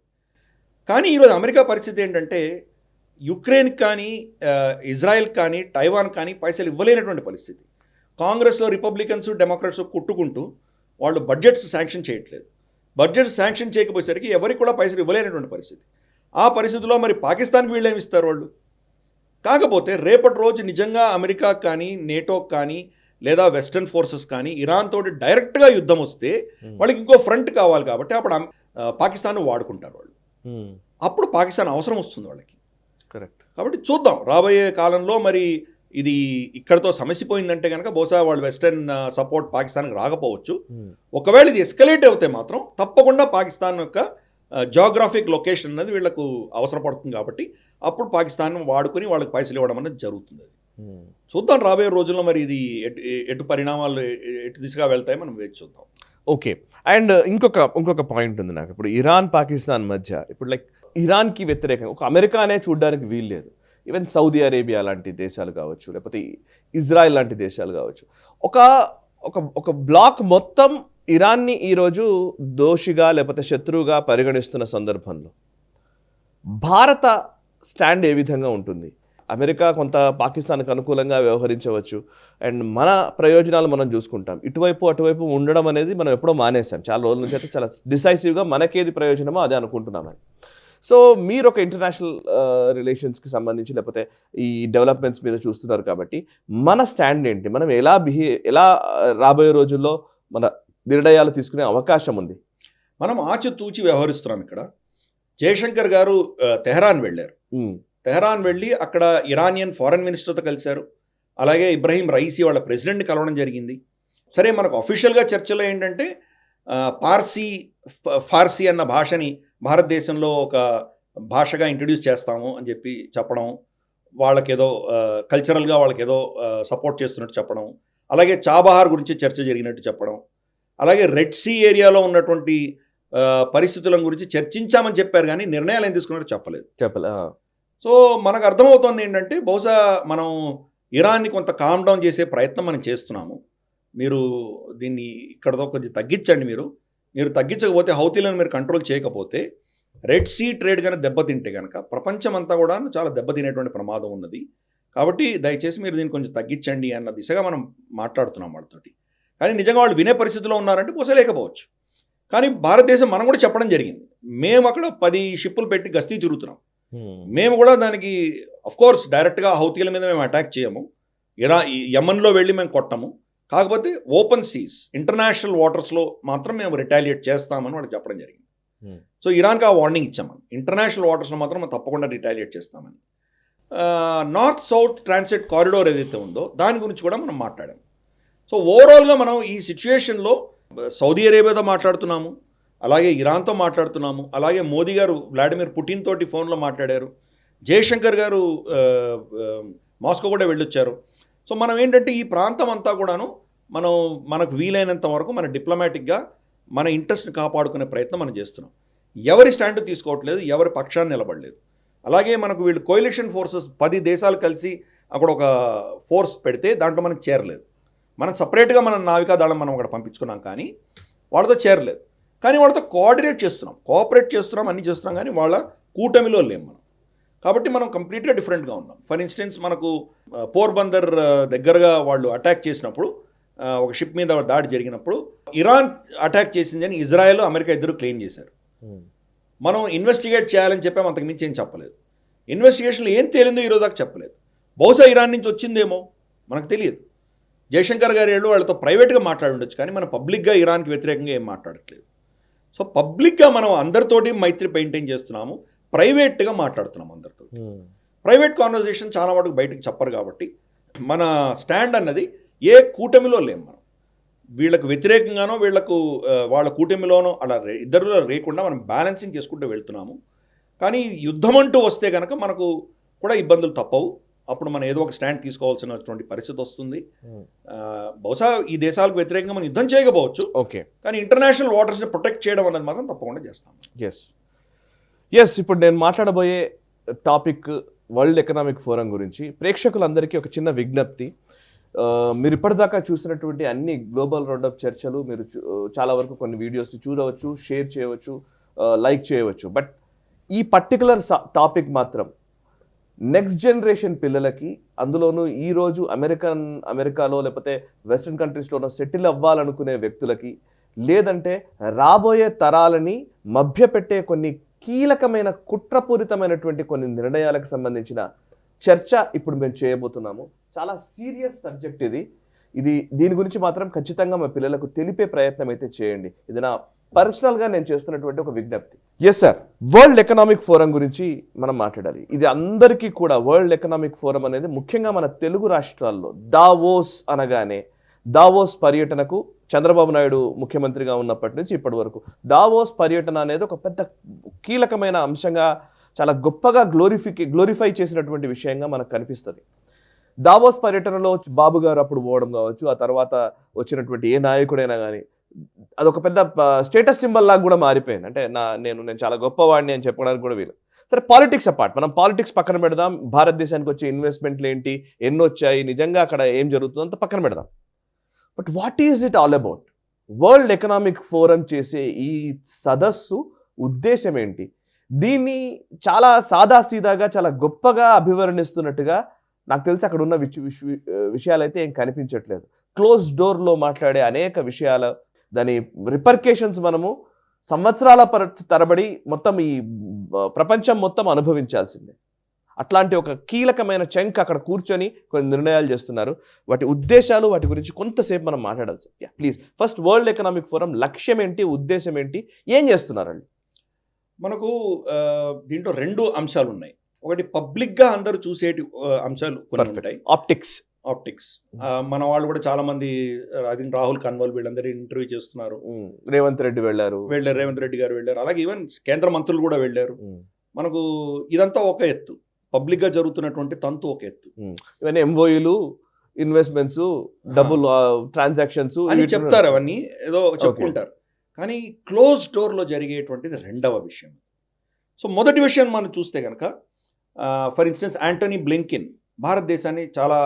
S2: కానీ ఈరోజు అమెరికా పరిస్థితి ఏంటంటే యుక్రెయిన్ కానీ ఇజ్రాయెల్ కానీ టైవాన్ కానీ పైసలు ఇవ్వలేనటువంటి పరిస్థితి. కాంగ్రెస్లో రిపబ్లికన్స్ డెమోక్రాట్స్ కొట్టుకుంటూ వాళ్ళు బడ్జెట్స్ శాంక్షన్ చేయట్లేదు. బడ్జెట్స్ శాంక్షన్ చేయకపోయేసరికి ఎవరికి కూడా పైసలు ఇవ్వలేనటువంటి పరిస్థితి. ఆ పరిస్థితిలో మరి పాకిస్తాన్కి వీళ్ళు ఏమి ఇస్తారు వాళ్ళు? కాకపోతే రేపటి రోజు నిజంగా అమెరికా కానీ నేటో కానీ లేదా వెస్టర్న్ ఫోర్సెస్ కానీ ఇరాన్ తోటి డైరెక్ట్గా యుద్ధం వస్తే వాళ్ళకి ఇంకో ఫ్రంట్ కావాలి. కాబట్టి అప్పుడు పాకిస్తాన్ వాడుకుంటారు వాళ్ళు. అప్పుడు పాకిస్తాన్ అవసరం వస్తుంది వాళ్ళకి.
S1: కరెక్ట్.
S2: కాబట్టి చూద్దాం రాబోయే కాలంలో మరి ఇది ఇక్కడతో సమసిపోయిందంటే కనుక బహుశా వాళ్ళు వెస్టర్న్ సపోర్ట్ పాకిస్తాన్కి రాకపోవచ్చు. ఒకవేళ ఇది ఎస్కలేట్ అవుతే మాత్రం తప్పకుండా పాకిస్తాన్ యొక్క జాగ్రాఫిక్ లొకేషన్ అనేది వీళ్లకు అవసరపడుతుంది. కాబట్టి అప్పుడు పాకిస్తాన్ వాడుకుని వాళ్ళకి పైసలు ఇవ్వడం అనేది జరుగుతుంది. చూద్దాం రాబోయే రోజుల్లో మరి ఇది ఎటు పరిణామాలు ఎటు దిశగా వెళ్తాయి మనం వేచి చూద్దాం.
S1: ఓకే. అండ్ ఇంకొక పాయింట్ ఉంది నాకు. ఇప్పుడు ఇరాన్ పాకిస్తాన్ మధ్య ఇప్పుడు లైక్ ఇరాన్కి వ్యతిరేకంగా ఒక అమెరికానే చూడడానికి వీల్లేదు. ఈవెన్ సౌదీ అరేబియా లాంటి దేశాలు కావచ్చు, లేకపోతే ఇజ్రాయెల్ లాంటి దేశాలు కావచ్చు, ఒక బ్లాక్ మొత్తం ఇరాన్ని ఈరోజు దోషిగా లేకపోతే శత్రువుగా పరిగణిస్తున్న సందర్భంలో భారత స్టాండ్ ఏ విధంగా ఉంటుంది? అమెరికా కొంత పాకిస్తాన్కి అనుకూలంగా వ్యవహరించవచ్చు, అండ్ మన ప్రయోజనాలు మనం చూసుకుంటాం. ఇటువైపు అటువైపు ఉండడం అనేది మనం ఎప్పుడో మానేసాం. చాలా రోజుల నుంచి అయితే చాలా డిసైసివ్గా మనకేది ప్రయోజనమో అదే అనుకుంటున్నామని. సో మీరు ఒక ఇంటర్నేషనల్ రిలేషన్స్కి సంబంధించి లేకపోతే ఈ డెవలప్మెంట్స్ మీద చూస్తున్నారు కాబట్టి మన స్టాండ్ ఏంటి? మనం ఎలా రాబోయే రోజుల్లో మన నిర్ణయాలు తీసుకునే అవకాశం ఉంది?
S2: మనం ఆచితూచి వ్యవహరిస్తున్నాం. ఇక్కడ జయశంకర్ గారు తెహరాన్ వెళ్ళారు. తెహరాన్ వెళ్ళి అక్కడ ఇరానియన్ ఫారెన్ మినిస్టర్తో కలిశారు. అలాగే ఇబ్రహీం రైసీ వాళ్ళ ప్రెసిడెంట్ని కలవడం జరిగింది. సరే, మనకు అఫీషియల్గా చర్చలో ఏంటంటే ఫార్సీ అన్న భాషని భారతదేశంలో ఒక భాషగా ఇంట్రడ్యూస్ చేస్తాము అని చెప్పడం, వాళ్ళకేదో కల్చరల్గా వాళ్ళకేదో సపోర్ట్ చేస్తున్నట్టు చెప్పడం, అలాగే చాబహార్ గురించి చర్చ జరిగినట్టు చెప్పడం, అలాగే రెడ్ సీ ఏరియాలో ఉన్నటువంటి పరిస్థితుల గురించి చర్చించామని చెప్పారు కానీ నిర్ణయాలు ఏం తీసుకున్నారో చెప్పలేదు. సో మనకు అర్థమవుతోంది ఏంటంటే బహుశా మనం ఇరాన్ని కొంత కామ్ డౌన్ చేసే ప్రయత్నం మనం చేస్తున్నాము. మీరు దీన్ని ఇక్కడతో కొంచెం తగ్గించండి. మీరు తగ్గించకపోతే, హౌతీలను మీరు కంట్రోల్ చేయకపోతే, రెడ్ సీ ట్రేడ్ కనుక దెబ్బతింటే కనుక ప్రపంచం అంతా కూడా చాలా దెబ్బతినేటువంటి ప్రమాదం ఉన్నది. కాబట్టి దయచేసి మీరు దీన్ని కొంచెం తగ్గించండి అన్న దిశగా మనం మాట్లాడుతున్నాం వాళ్ళతోటి. కానీ నిజంగా వాళ్ళు వినే పరిస్థితిలో ఉన్నారంటే బహుశా లేకపోవచ్చు. కానీ భారతదేశం మనం కూడా చెప్పడం జరిగింది. మేము అక్కడ 10 షిప్పులు పెట్టి గస్తీ తిరుగుతున్నాం. మేము కూడా దానికి కోర్స్ డైరెక్ట్గా హౌతీల మీద మేము అటాక్ చేయము, యమన్లో వెళ్ళి మేము కొట్టము, కాకపోతే ఓపెన్ సీస్ ఇంటర్నేషనల్ వాటర్స్లో మాత్రం మేము రిటాలియేట్ చేస్తామని వాళ్ళకి చెప్పడం జరిగింది. సో ఇరాన్కి ఆ వార్నింగ్ ఇచ్చామని, ఇంటర్నేషనల్ వాటర్స్లో మాత్రం మనం తప్పకుండా రిటాలియేట్ చేస్తామని. నార్త్ సౌత్ ట్రాన్సిట్ కారిడోర్ ఏదైతే ఉందో దాని గురించి కూడా మనం మాట్లాడాం. సో ఓవరాల్గా మనం ఈ సిచ్యువేషన్లో సౌదీ అరేబియాతో మాట్లాడుతున్నాము, అలాగే ఇరాన్తో మాట్లాడుతున్నాము, అలాగే మోదీ గారు వ్లాడిమిర్ పుటిన్ తోటి ఫోన్లో మాట్లాడారు, జయశంకర్ గారు మాస్కో కూడా వెళ్ళొచ్చారు. సో మనం ఏంటంటే ఈ ప్రాంతం అంతా కూడాను మనకు వీలైనంత వరకు మన డిప్లొమాటిక్గా మన ఇంట్రెస్ట్ని కాపాడుకునే ప్రయత్నం మనం చేస్తున్నాం. ఎవరి స్టాండ్ తీసుకోవట్లేదు, ఎవరి పక్షాన్ని నిలబడలేదు. అలాగే మనకు వీళ్ళు కోయిలిషన్ ఫోర్సెస్ 10 దేశాలు కలిసి అక్కడ ఒక ఫోర్స్ పెడితే దాంట్లో మనకు చేరలేదు. మనం సపరేట్గా మన నావికాదళం మనం అక్కడ పంపించుకున్నాం, కానీ వాళ్ళతో చేరలేదు. కానీ వాళ్ళతో కోఆపరేట్ చేస్తున్నాం, అన్నీ చేస్తున్నాం, కానీ వాళ్ళ కూటమిలో లేము మనం. కాబట్టి మనం కంప్లీట్గా డిఫరెంట్గా ఉన్నాం. ఫర్ ఇన్స్టెన్స్ మనకు పోర్బందర్ దగ్గరగా వాళ్ళు అటాక్ చేసినప్పుడు, ఒక షిప్ మీద దాడి జరిగినప్పుడు ఇరాన్ అటాక్ చేసిందని ఇజ్రాయెల్, అమెరికా ఇద్దరు క్లెయిమ్ చేశారు. మనం ఇన్వెస్టిగేట్ చేయాలని చెప్పాము, అంతకు మించి ఏం చెప్పలేదు. ఇన్వెస్టిగేషన్లో ఏం తేలిందో ఈరోజు దాకా చెప్పలేదు. బహుశా ఇరాన్ నుంచి వచ్చిందేమో మనకు తెలియదు. జయశంకర్ గారు వాళ్ళతో ప్రైవేట్గా మాట్లాడి ఉండొచ్చు, కానీ మనం పబ్లిక్గా ఇరాన్కి వ్యతిరేకంగా ఏం మాట్లాడట్లేదు. సో పబ్లిక్గా మనం అందరితోటి మైత్రి మెయింటైన్ చేస్తున్నాము, ప్రైవేట్గా మాట్లాడుతున్నాం అందరితో. ప్రైవేట్ కాన్వర్జేషన్ చాలా మటుకు బయటకు చెప్పరు. కాబట్టి మన స్టాండ్ అన్నది ఏ కూటమిలో లేము మనం. వీళ్ళకు వ్యతిరేకంగానో వాళ్ళ కూటమిలోనో అలా ఇద్దరులో లేకుండా మనం బ్యాలెన్సింగ్ చేసుకుంటూ వెళ్తున్నాము. కానీ యుద్ధం అంటూ వస్తే కనుక మనకు కూడా ఇబ్బందులు తప్పవు. అప్పుడు మనం ఏదో ఒక స్టాండ్ తీసుకోవాల్సినటువంటి పరిస్థితి వస్తుంది. బహుశా ఈ దేశాలకు వ్యతిరేకంగా మనం యుద్ధం చేయకపోవచ్చు, కానీ ఇంటర్నేషనల్ వాటర్స్ని ప్రొటెక్ట్ చేయడం అనేది మాత్రం తప్పకుండా చేస్తాం.
S1: ఎస్ ఇప్పుడు నేను మాట్లాడబోయే టాపిక్ వరల్డ్ ఎకనామిక్ ఫోరం గురించి. ప్రేక్షకులందరికీ ఒక చిన్న విజ్ఞప్తి. మీరు ఇప్పటిదాకా చూసినటువంటి అన్ని గ్లోబల్ రౌండప్ చర్చలు మీరు చాలా వరకు కొన్ని వీడియోస్ని చూడవచ్చు, షేర్ చేయవచ్చు, లైక్ చేయవచ్చు. బట్ ఈ పర్టికులర్ టాపిక్ మాత్రం నెక్స్ట్ జనరేషన్ పిల్లలకి, అందులోనూ ఈరోజు అమెరికాలో లేకపోతే వెస్ట్రన్ కంట్రీస్లోనో సెటిల్ అవ్వాలనుకునే వ్యక్తులకి, లేదంటే రాబోయే తరాలని మభ్యపెట్టే కొన్ని కీలకమైన కుట్రపూరితమైనటువంటి కొన్ని నిర్ణయాలకు సంబంధించిన చర్చ ఇప్పుడు మేము చేయబోతున్నాము. చాలా సీరియస్ సబ్జెక్ట్ ఇది. దీని గురించి మాత్రం ఖచ్చితంగా మా పిల్లలకు తెలిపే ప్రయత్నం అయితే చేయండి. ఇది నా పర్సనల్గా నేను చేస్తున్నటువంటి ఒక విజ్ఞప్తి. Yes sir, world economic forum గురించి మనం మాట్లాడాలి. ఇది అందరికీ కూడా వరల్డ్ ఎకనామిక్ ఫోరం అనేది ముఖ్యంగా మన తెలుగు రాష్ట్రాల్లో దావోస్ అనగానే, దావోస్ పర్యటనకు చంద్రబాబు నాయుడు ముఖ్యమంత్రిగా ఉన్నప్పటి నుంచి ఇప్పటి వరకు దావోస్ పర్యటన అనేది ఒక పెద్ద కీలకమైన అంశంగా, చాలా గొప్పగా గ్లోరిఫై చేసినటువంటి విషయంగా మనకు కనిపిస్తుంది. దావోస్ పర్యటనలో బాబు గారు అప్పుడు పోవడం కావచ్చు, ఆ తర్వాత వచ్చినటువంటి ఏ నాయకుడైనా కానీ అదొక పెద్ద స్టేటస్ సింబల్ లాగా కూడా మారిపోయింది. అంటే నేను చాలా గొప్పవాడిని అని చెప్పడానికి కూడా వీలు. సరే, పాలిటిక్స్ అపార్ట్, మనం పాలిటిక్స్ పక్కన పెడదాం. భారతదేశానికి వచ్చే ఇన్వెస్ట్మెంట్లు ఏంటి, ఎన్ని వచ్చాయి, నిజంగా అక్కడ ఏం జరుగుతుందో అంత పక్కన పెడదాం. But what is it all about? World economic forum చేసే ఈ సదస్సు ఉద్దేశం ఏంటి? దీన్ని చాలా సాదాసీదాగా, చాలా గొప్పగా అభివర్ణిస్తున్నట్టుగా నాకు తెలిసి అక్కడ ఉన్న విషయాలైతే ఏం కనిపించట్లేదు. క్లోజ్ డోర్లో మాట్లాడే అనేక విషయాలు, దాని రిపర్కేషన్స్ మనము సంవత్సరాల తరబడి మొత్తం ఈ ప్రపంచం మొత్తం అనుభవించాల్సిందే. అట్లాంటి ఒక కీలకమైన చంక్ అక్కడ కూర్చొని కొన్ని నిర్ణయాలు చేస్తున్నారు. వాటి ఉద్దేశాలు, వాటి గురించి కొంతసేపు మనం మాట్లాడాలి sir. Please, first world economic forum లక్ష్యం ఏంటి, ఉద్దేశం ఏంటి, ఏం చేస్తున్నారండి?
S2: మనకు దీంట్లో 2 అంశాలు ఉన్నాయి. ఒకటి పబ్లిక్గా అందరూ చూసేటి అంశాలు కొన్ని ఉంటాయి. ఆప్టిక్స్ మన వాళ్ళు కూడా చాలా మంది, అది రాహుల్ కన్వల్ వీళ్ళందరూ ఇంటర్వ్యూ చేస్తున్నారు.
S1: రేవంత్ రెడ్డి
S2: రేవంత్ రెడ్డి గారు వెళ్ళారు, అలాగే ఈవెన్ కేంద్ర మంత్రులు కూడా వెళ్ళారు. మనకు ఇదంతా ఒక ఎత్తు, పబ్లిక్గా జరుగుతున్నటువంటి తంతు ఒక ఎత్తు.
S1: ఇవన్నీ ఎంఓయూలు, ఇన్వెస్ట్మెంట్స్, డబుల్ ట్రాన్సాక్షన్స్
S2: అని చెప్తారు, అవన్నీ ఏదో చెప్పుకుంటారు. కానీ క్లోజ్ డోర్లో జరిగేటువంటిది రెండవ విషయం. సో మొదటి విషయం మనం చూస్తే కనుక, ఫర్ ఇన్స్టెన్స్ యాంటనీ బ్లింకెన్ భారతదేశాన్ని చాలా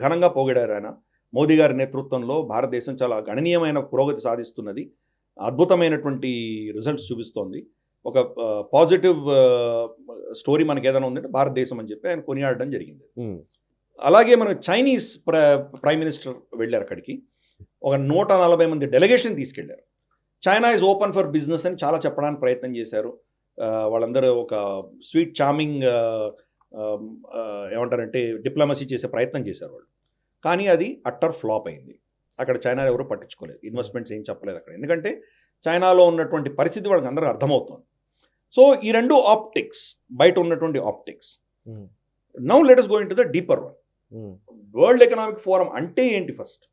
S2: ఘనంగా పొగిడారు. ఆయన మోదీ గారి నేతృత్వంలో భారతదేశం చాలా గణనీయమైన పురోగతి సాధిస్తున్నది, అద్భుతమైనటువంటి రిజల్ట్స్ చూపిస్తోంది, ఒక పాజిటివ్ స్టోరీ మనకి ఏదైనా ఉందంటే భారతదేశం అని చెప్పి ఆయన కొనియాడడం జరిగింది. అలాగే మన చైనీస్ ప్రైమ్ మినిస్టర్ వెళ్ళారు అక్కడికి, ఒక 140 మంది డెలిగేషన్ తీసుకెళ్లారు. China is open for business అని చాలా చెప్పడానికి ప్రయత్నం చేశారు. వాళ్ళందరూ ఒక స్వీట్ చార్మింగ్ ఏమంటారంటే డిప్లొమసీ చేసే ప్రయత్నం చేశారు వాళ్ళు. కానీ అది అట్టర్ ఫ్లాప్ అయింది. అక్కడ చైనా ఎవరు పట్టించుకోలేదు, ఇన్వెస్ట్మెంట్స్ ఏం చెప్పలేదు అక్కడ, ఎందుకంటే చైనాలో ఉన్నటువంటి పరిస్థితి వాళ్ళకి అందరూ అర్థమవుతుంది. సో ఈ రెండు ఆప్టిక్స్, బయట ఉన్నటువంటి optics. Now let us go into the deeper one. World economic forum అంటే ఏంటి, ఫస్ట్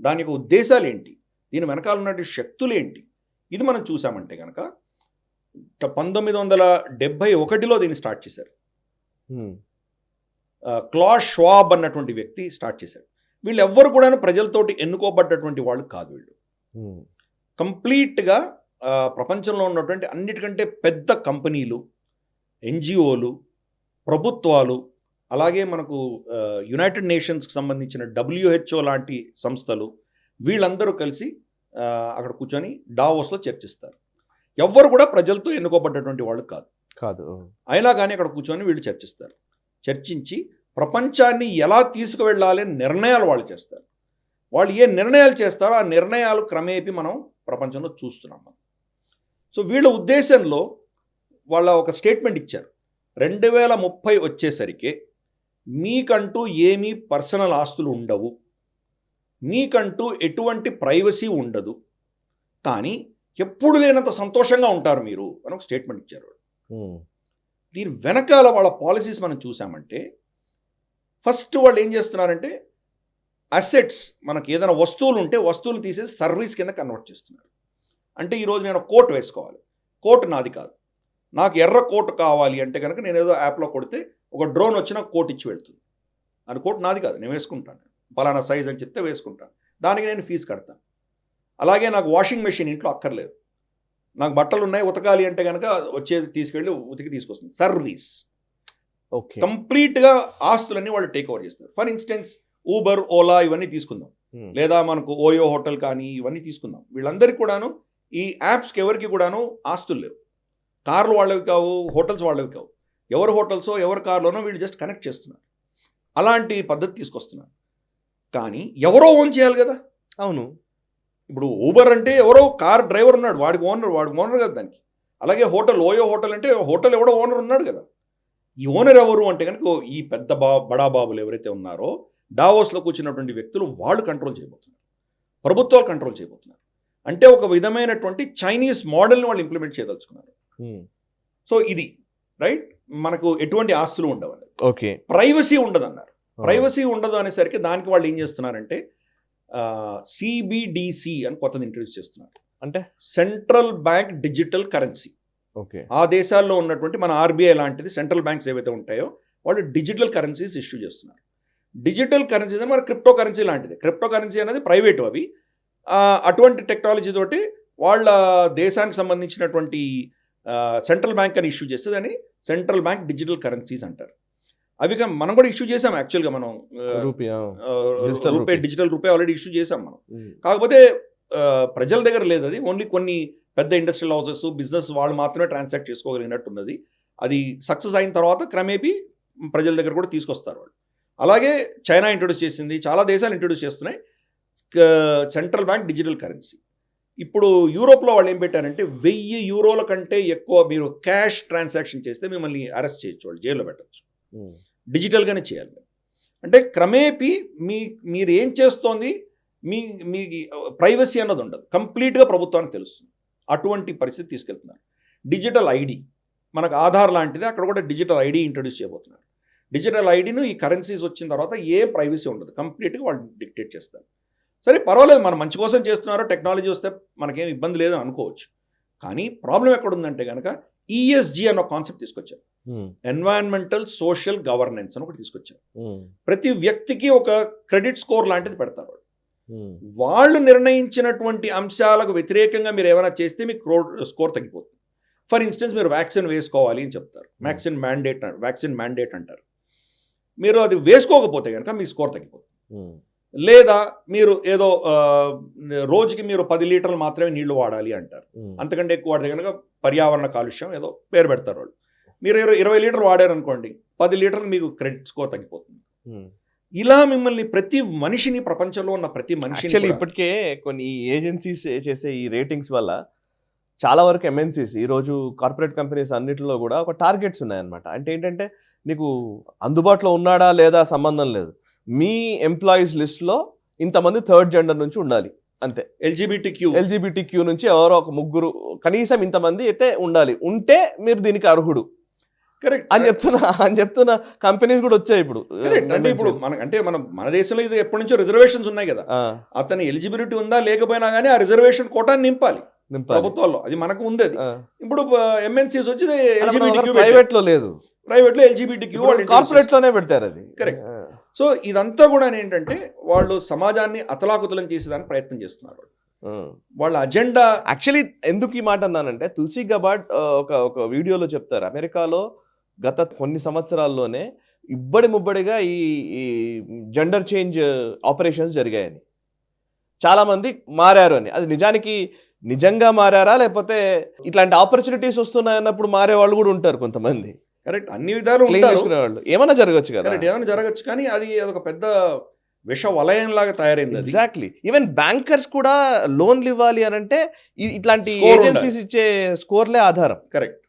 S2: దాని యొక్క ఉద్దేశాలు ఏంటి, దీని వెనకాల ఉన్నటువంటి శక్తులు ఏంటి, ఇది మనం చూసామంటే కనుక 1971లో దీన్ని స్టార్ట్ చేశారు. క్లాస్ ష్వాబ్ అన్నటువంటి వ్యక్తి స్టార్ట్ చేశారు. వీళ్ళు ఎవ్వరు కూడా ప్రజలతోటి ఎన్నుకోబడ్డటువంటి వాళ్ళు కాదు. వీళ్ళు కంప్లీట్గా ప్రపంచంలో ఉన్నటువంటి అన్నిటికంటే పెద్ద కంపెనీలు, ఎన్జిఓలు, ప్రభుత్వాలు, అలాగే మనకు యునైటెడ్ నేషన్స్కి సంబంధించిన WHO లాంటి సంస్థలు, వీళ్ళందరూ కలిసి అక్కడ కూర్చొని డావోస్లో చర్చిస్తారు. ఎవ్వరు కూడా ప్రజలతో ఎన్నుకోబడ్డటువంటి వాళ్ళు కాదు. అయినా కానీ అక్కడ కూర్చొని వీళ్ళు చర్చిస్తారు. చర్చించి ప్రపంచాన్ని ఎలా తీసుకువెళ్ళాలి అని నిర్ణయాలు వాళ్ళు చేస్తారు. వాళ్ళు ఏ నిర్ణయాలు చేస్తారో ఆ నిర్ణయాలు క్రమేపీ మనం ప్రపంచంలో చూస్తున్నాం. సో వీళ్ళ ఉద్దేశంలో వాళ్ళ ఒక స్టేట్మెంట్ ఇచ్చారు, 2030 వచ్చేసరికి మీకంటూ ఏమీ పర్సనల్ ఆస్తులు ఉండవు, మీకంటూ ఎటువంటి ప్రైవసీ ఉండదు, కానీ ఎప్పుడు లేనంత సంతోషంగా ఉంటారు మీరు అని ఒక స్టేట్మెంట్ ఇచ్చారు. దీని వెనకాల వాళ్ళ పాలసీస్ మనం చూసామంటే, ఫస్ట్ వాళ్ళు ఏం చేస్తున్నారంటే అసెట్స్, మనకి ఏదైనా వస్తువులు ఉంటే వస్తువులు తీసేసి సర్వీస్ కింద కన్వర్ట్ చేస్తున్నారు. అంటే ఈరోజు నేను కోట్ వేసుకోవాలి, కోట్ నాది కాదు, నాకు ఎర్ర కోట్ కావాలి అంటే కనుక నేను ఏదో యాప్లో కొడితే ఒక డ్రోన్ వచ్చి నాకు కోట్ ఇచ్చి వెళ్తుంది. అది కోట్ నాది కాదు, నేను వేసుకుంటాను, పలానా సైజ్ అని చెప్తే వేసుకుంటాను, దానికి నేను ఫీజు కడతాను. అలాగే నాకు వాషింగ్ మెషిన్ ఇంట్లో అక్కర్లేదు, నాకు బట్టలు ఉన్నాయి ఉతకాలి అంటే కనుక వచ్చేది తీసుకెళ్ళి ఉతికి తీసుకొస్తుంది. సర్వీస్ కంప్లీట్గా ఆస్తులన్నీ వాళ్ళు టేక్ ఓవర్ చేస్తారు. ఫర్ ఇన్స్టెన్స్ ఊబర్, ఓలా ఇవన్నీ తీసుకుందాం, లేదా మనకు ఓయో హోటల్ కానీ ఇవన్నీ తీసుకుందాం. వీళ్ళందరికీ కూడాను ఈ యాప్స్కి ఎవరికి కూడాను ఆస్తులు లేవు. కార్లు వాళ్ళవి కావు, హోటల్స్ వాళ్ళవి కావు. ఎవరు హోటల్సో ఎవరి కార్లోనో వీళ్ళు జస్ట్ కనెక్ట్ చేస్తున్నారు. అలాంటి పద్ధతి తీసుకొస్తున్నారు. కానీ ఎవరో ఓన్ చేయాలి కదా.
S1: అవును,
S2: ఇప్పుడు ఊబర్ అంటే ఎవరో కార్ డ్రైవర్ ఉన్నాడు, వాడికి ఓనర్ కదా దానికి. అలాగే హోటల్, ఓయో హోటల్ అంటే హోటల్ ఎవడో ఓనర్ ఉన్నాడు కదా. ఈ ఓనర్ ఎవరు అంటే కనుక ఈ పెద్ద బడాబాబులు ఎవరైతే ఉన్నారో డావోస్లో కూర్చున్నటువంటి వ్యక్తులు, వాళ్ళు కంట్రోల్ చేయబోతున్నారు, ప్రభుత్వాలు కంట్రోల్ చేయబోతున్నారు. అంటే ఒక విధమైనటువంటి చైనీస్ మోడల్ని వాళ్ళు ఇంప్లిమెంట్ చేయదలుచుకున్నారు. సో ఇది రైట్, మనకు ఎటువంటి ఆస్తులు ఉండవు,
S1: ఓకే,
S2: ప్రైవసీ ఉండదు అన్నారు. ప్రైవసీ ఉండదు అనేసరికి దానికి వాళ్ళు ఏం చేస్తున్నారంటే CBDC అని కొత్తది ఇంట్రడ్యూస్ చేస్తున్నారు.
S1: అంటే
S2: central bank digital currency.
S1: Okay,
S2: ఆ దేశాల్లో ఉన్నటువంటి మన RBI లాంటిది సెంట్రల్ బ్యాంక్స్ ఏవైతే ఉంటాయో వాళ్ళు డిజిటల్ కరెన్సీస్ ఇష్యూ చేస్తున్నారు. డిజిటల్ కరెన్సీ అనేది మన క్రిప్టో కరెన్సీ లాంటిది. క్రిప్టో కరెన్సీ అనేది ప్రైవేటు, అవి అటువంటి టెక్నాలజీ తోటి వాళ్ళ దేశానికి సంబంధించినటువంటి సెంట్రల్ బ్యాంక్ అని ఇష్యూ చేస్తే దాన్ని సెంట్రల్ బ్యాంక్ డిజిటల్ కరెన్సీస్ అంటారు. అవి మనం కూడా ఇష్యూ చేసాం యాక్చువల్గా. మనం RuPay, digital RuPay already issue చేసాం మనం. కాకపోతే ప్రజల దగ్గర లేదు అది, ఓన్లీ కొన్ని పెద్ద ఇండస్ట్రియల్ హౌసెస్, బిజినెస్ వాళ్ళు మాత్రమే ట్రాన్సాక్ట్ చేసుకోగలిగినట్టున్నది. అది సక్సెస్ అయిన తర్వాత క్రమేపీ ప్రజల దగ్గర కూడా తీసుకొస్తారు వాళ్ళు. అలాగే చైనా ఇంట్రొడ్యూస్ చేసింది, చాలా దేశాలు ఇంట్రొడ్యూస్ చేస్తున్నాయి సెంట్రల్ బ్యాంక్ డిజిటల్ కరెన్సీ. ఇప్పుడు యూరోప్లో వాళ్ళు ఏం పెట్టారంటే 1000 యూరోల కంటే ఎక్కువ మీరు క్యాష్ ట్రాన్సాక్షన్ చేస్తే మిమ్మల్ని అరెస్ట్ చేయొచ్చు, వాళ్ళు జైల్లో పెట్టచ్చు. డిజిటల్గానే చేయాలి. అంటే క్రమేపీ మీరు ఏం చేస్తోంది, మీ ప్రైవసీ అన్నది ఉండదు, కంప్లీట్గా ప్రభుత్వానికి తెలుస్తుంది. అటువంటి పరిస్థితి తీసుకెళ్తున్నారు. డిజిటల్ ఐడి, మనకు ఆధార్ లాంటిది, అక్కడ కూడా డిజిటల్ ఐడి ఇంట్రొడ్యూస్ చేయబోతున్నారు. డిజిటల్ ఐడిను ఈ కరెన్సీస్ వచ్చిన తర్వాత ఏ ప్రైవసీ ఉండదు, కంప్లీట్గా వాళ్ళు డిక్టేట్ చేస్తారు. సరే పర్వాలేదు, మనం మంచి కోసం చేస్తున్నారో, టెక్నాలజీ వస్తే మనకేం ఇబ్బంది లేదని అనుకోవచ్చు. కానీ ప్రాబ్లం ఎక్కడుందంటే కనుక ESG అన్న కాన్సెప్ట్ తీసుకొచ్చారు. ఎన్వైరన్మెంటల్ సోషల్ గవర్నెన్స్ అని ఒకటి తీసుకొచ్చారు. ప్రతి వ్యక్తికి ఒక క్రెడిట్ స్కోర్ లాంటిది పెడతారు. వాళ్ళు నిర్ణయించినటువంటి అంశాలకు వ్యతిరేకంగా మీరు ఏమైనా చేస్తే మీకు స్కోర్ తగ్గిపోతుంది. ఫర్ ఇన్స్టెన్స్ మీరు వ్యాక్సిన్ వేసుకోవాలి అని చెప్తారు, వ్యాక్సిన్ మ్యాండేట్ అంటారు. మీరు అది వేసుకోకపోతే కనుక మీ స్కోర్ తగ్గిపోతుంది. లేదా మీరు ఏదో రోజుకి మీరు 10 లీటర్లు మాత్రమే నీళ్లు వాడాలి అంటారు, అంతకంటే ఎక్కువ వాడితే కనుక పర్యావరణ కాలుష్యం ఏదో పేరు పెడతారు వాళ్ళు. మీరు 20 లీటర్లు వాడారు అనుకోండి, 10 లీటర్లు మీకు క్రెడిట్ స్కోర్ తగ్గిపోతుంది. ఇలా మిమ్మల్ని ప్రతి మనిషిని, ప్రపంచంలో ఉన్న ప్రతి మనిషిని,
S1: ఇప్పటికే కొన్ని ఏజెన్సీస్ చేసే ఈ రేటింగ్స్ వల్ల చాలా వరకు ఎంఎన్సీస్ ఈరోజు కార్పొరేట్ కంపెనీస్ అన్నిటిలో కూడా ఒక టార్గెట్స్ ఉన్నాయన్నమాట. అంటే ఏంటంటే నీకు అందుబాటులో ఉన్నాడా లేదా సంబంధం లేదు, మీ ఎంప్లాయీస్ లిస్ట్లో ఇంతమంది థర్డ్ జెండర్ నుంచి ఉండాలి అంతే. ఎల్జిబిటీ క్యూ నుంచి ఎవరో ఒక ముగ్గురు కనీసం ఇంతమంది అయితే ఉండాలి, ఉంటే మీరు దీనికి అర్హుడు
S2: కరెక్ట్
S1: అని చెప్తున్న కంపెనీస్ కూడా వచ్చాయి ఇప్పుడు.
S2: అంటే ఇప్పుడు మన దేశంలో ఇది ఎప్పటి నుంచో రిజర్వేషన్స్ ఉన్నాయి కదా, అతని ఎలిజిబిలిటీ ఉందా లేకపోయినా కానీ ఆ రిజర్వేషన్ కోటాన్ని నింపాలి ప్రభుత్వాల్లో, అది మనకు ఉంది. అది ఇప్పుడు ఎంఎన్సీస్ వచ్చి
S1: ప్రైవేట్ లో లేదు,
S2: ప్రైవేట్ లో ఎల్జిబిటీ
S1: కార్పొరేట్ లోనే పెడతారు అది.
S2: కరెక్ట్. సో ఇదంతా కూడా ఏంటంటే వాళ్ళు సమాజాన్ని అతలాకుతలం చేసేదానికి ప్రయత్నం చేస్తున్నారు. వాళ్ళ అజెండా
S1: యాక్చువల్లీ ఎందుకు ఈ మాట అన్నానంటే తులసి గబార్డ్ ఒక వీడియోలో చెప్తారు, అమెరికాలో గత కొన్ని సంవత్సరాల్లోనే ఇబ్బడి ముబ్బడిగా ఈ జెండర్ చేంజ్ ఆపరేషన్స్ జరిగాయని, చాలా మంది మారారు అని. అది నిజంగా మారారా లేకపోతే ఇట్లాంటి ఆపర్చునిటీస్ వస్తున్నాయన్నప్పుడు మారే వాళ్ళు కూడా ఉంటారు కొంతమంది.
S2: కరెక్ట్, అన్ని విధాలు
S1: వాళ్ళు ఏమైనా జరగచ్చు కదా,
S2: ఏమైనా జరగచ్చు, కానీ అది ఒక పెద్ద విష వలయం లాగా తయారైంది.
S1: ఎగ్జాక్ట్లీ. ఈవెన్ బ్యాంకర్స్ కూడా లోన్లు ఇవ్వాలి అని అంటే ఇట్లాంటి ఏజెన్సీస్ ఇచ్చే స్కోర్లే ఆధారం.
S2: కరెక్ట్.